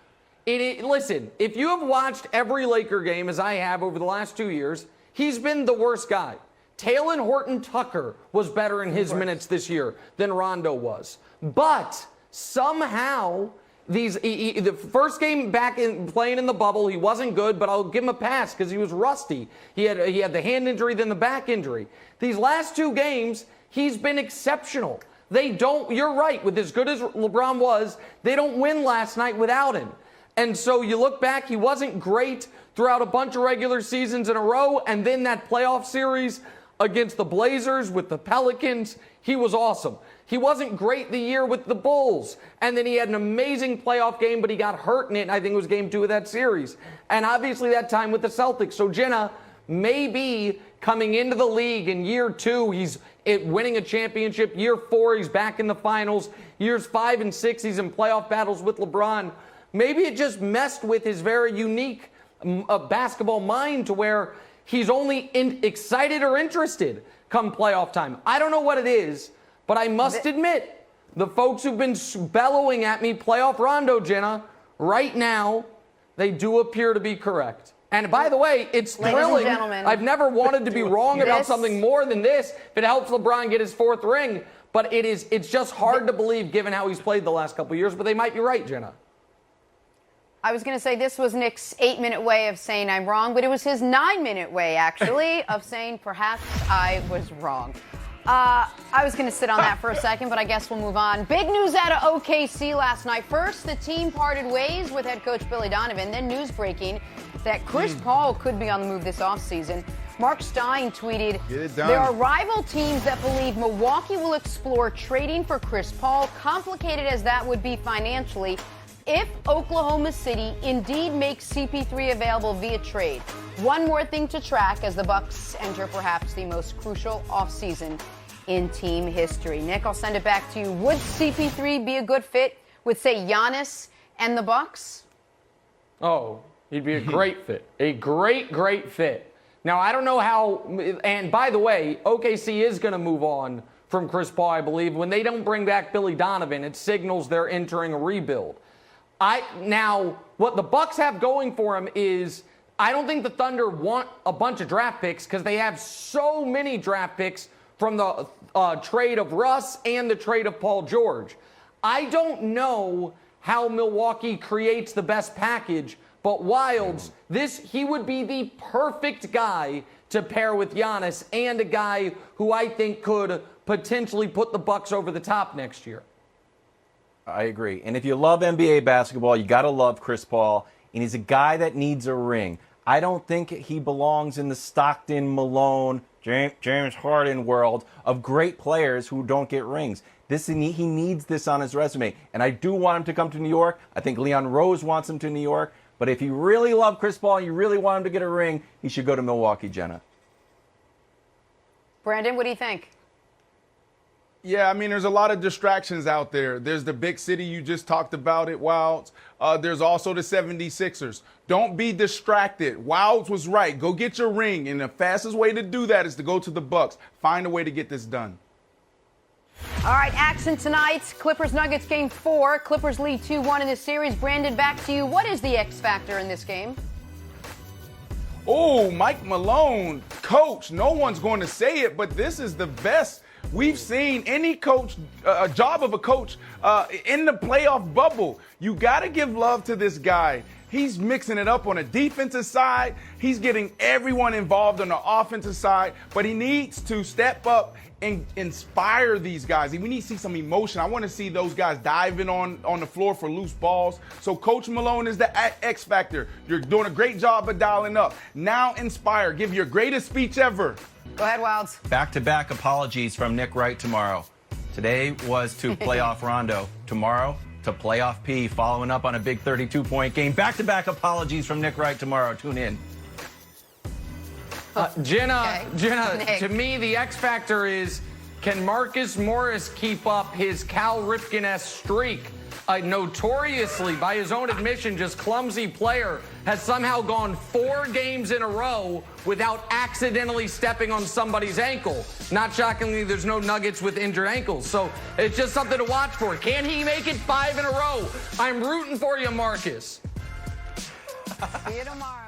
Listen, if you have watched every Laker game, as I have over the last 2 years, he's been the worst guy. Taylor Horton-Tucker was better in his minutes this year than Rondo was. But somehow, the first game back in playing in the bubble, he wasn't good, but I'll give him a pass because he was rusty. He had the hand injury, then the back injury. These last 2 games, he's been exceptional. You're right, with as good as LeBron was, they don't win last night without him. And so you look back, he wasn't great throughout a bunch of regular seasons in a row, and then that playoff series against the Blazers with the Pelicans, he was awesome. He wasn't great the year with the Bulls, and then he had an amazing playoff game, but he got hurt in it, and I think it was game 2 of that series. And obviously that time with the Celtics. So Jenna, maybe coming into the league in year 2, he's winning a championship. Year 4, he's back in the finals. Years 5 and 6, he's in playoff battles with LeBron. Maybe it just messed with his very unique basketball mind to where he's only excited or interested come playoff time. I don't know what it is, but I must admit, the folks who've been bellowing at me, playoff Rondo, Jenna, right now, they do appear to be correct. And by the way, it's thrilling. I've never wanted to be wrong about something more than this if it helps LeBron get his 4th ring. But it's just hard to believe given how he's played the last couple of years. But they might be right, Jenna. I was going to say this was Nick's 8-minute way of saying I'm wrong, but it was his 9-minute way, actually, of saying perhaps I was wrong. I was going to sit on that for a second, but I guess we'll move on. Big news out of OKC last night. First, the team parted ways with head coach Billy Donovan. Then news breaking. that Chris Paul could be on the move this offseason. Mark Stein tweeted, Get it done. there are rival teams that believe Milwaukee will explore trading for Chris Paul, complicated as that would be financially, if Oklahoma City indeed makes CP3 available via trade. One more thing to track as the Bucks enter perhaps the most crucial offseason in team history. Nick, I'll send it back to you. Would CP3 be a good fit with, say, Giannis and the Bucks? Oh, he'd be a great fit. A great fit. Now, I don't know how, and by the way, OKC is going to move on from Chris Paul, I believe. When they don't bring back Billy Donovan, it signals they're entering a rebuild. Now, what the Bucks have going for them is, I don't think the Thunder want a bunch of draft picks because they have so many draft picks from the trade of Russ and the trade of Paul George. I don't know how Milwaukee creates the best package, but Wildes, he would be the perfect guy to pair with Giannis and a guy who I think could potentially put the Bucks over the top next year. I agree. And if you love NBA basketball, you got to love Chris Paul. And he's a guy that needs a ring. I don't think he belongs in the Stockton, Malone, James Harden world of great players who don't get rings. He needs this on his resume. And I do want him to come to New York. I think Leon Rose wants him to New York. But if you really love Chris Paul and you really want him to get a ring, he should go to Milwaukee, Jenna. Brandon, what do you think? Yeah, I mean, there's a lot of distractions out there. There's the big city you just talked about it, Wildes. There's also the 76ers. Don't be distracted. Wildes was right. Go get your ring. And the fastest way to do that is to go to the Bucks. Find a way to get this done. All right, action tonight. Clippers-Nuggets game 4. Clippers lead 2-1 in this series. Brandon, back to you. What is the X factor in this game? Oh, Mike Malone, coach. No one's going to say it, but this is the best we've seen any coach, a job of a coach in the playoff bubble. You got to give love to this guy. He's mixing it up on the defensive side. He's getting everyone involved on the offensive side, but he needs to step up and inspire these guys. We need to see some emotion. I want to see those guys diving on the floor for loose balls. So Coach Malone is the X factor. You're doing a great job of dialing up. Now inspire. Give your greatest speech ever. Go ahead, Wildes. Back-to-back apologies from Nick Wright tomorrow. Today was to playoff Rondo. Tomorrow to playoff P, following up on a big 32-point game. Back-to-back apologies from Nick Wright tomorrow. Tune in. Jenna, to me, the X factor is, can Marcus Morris keep up his Cal Ripken-esque streak? Notoriously, by his own admission, just clumsy player, has somehow gone 4 games in a row without accidentally stepping on somebody's ankle. Not shockingly, there's no Nuggets with injured ankles. So it's just something to watch for. Can he make it 5 in a row? I'm rooting for you, Marcus. See you tomorrow.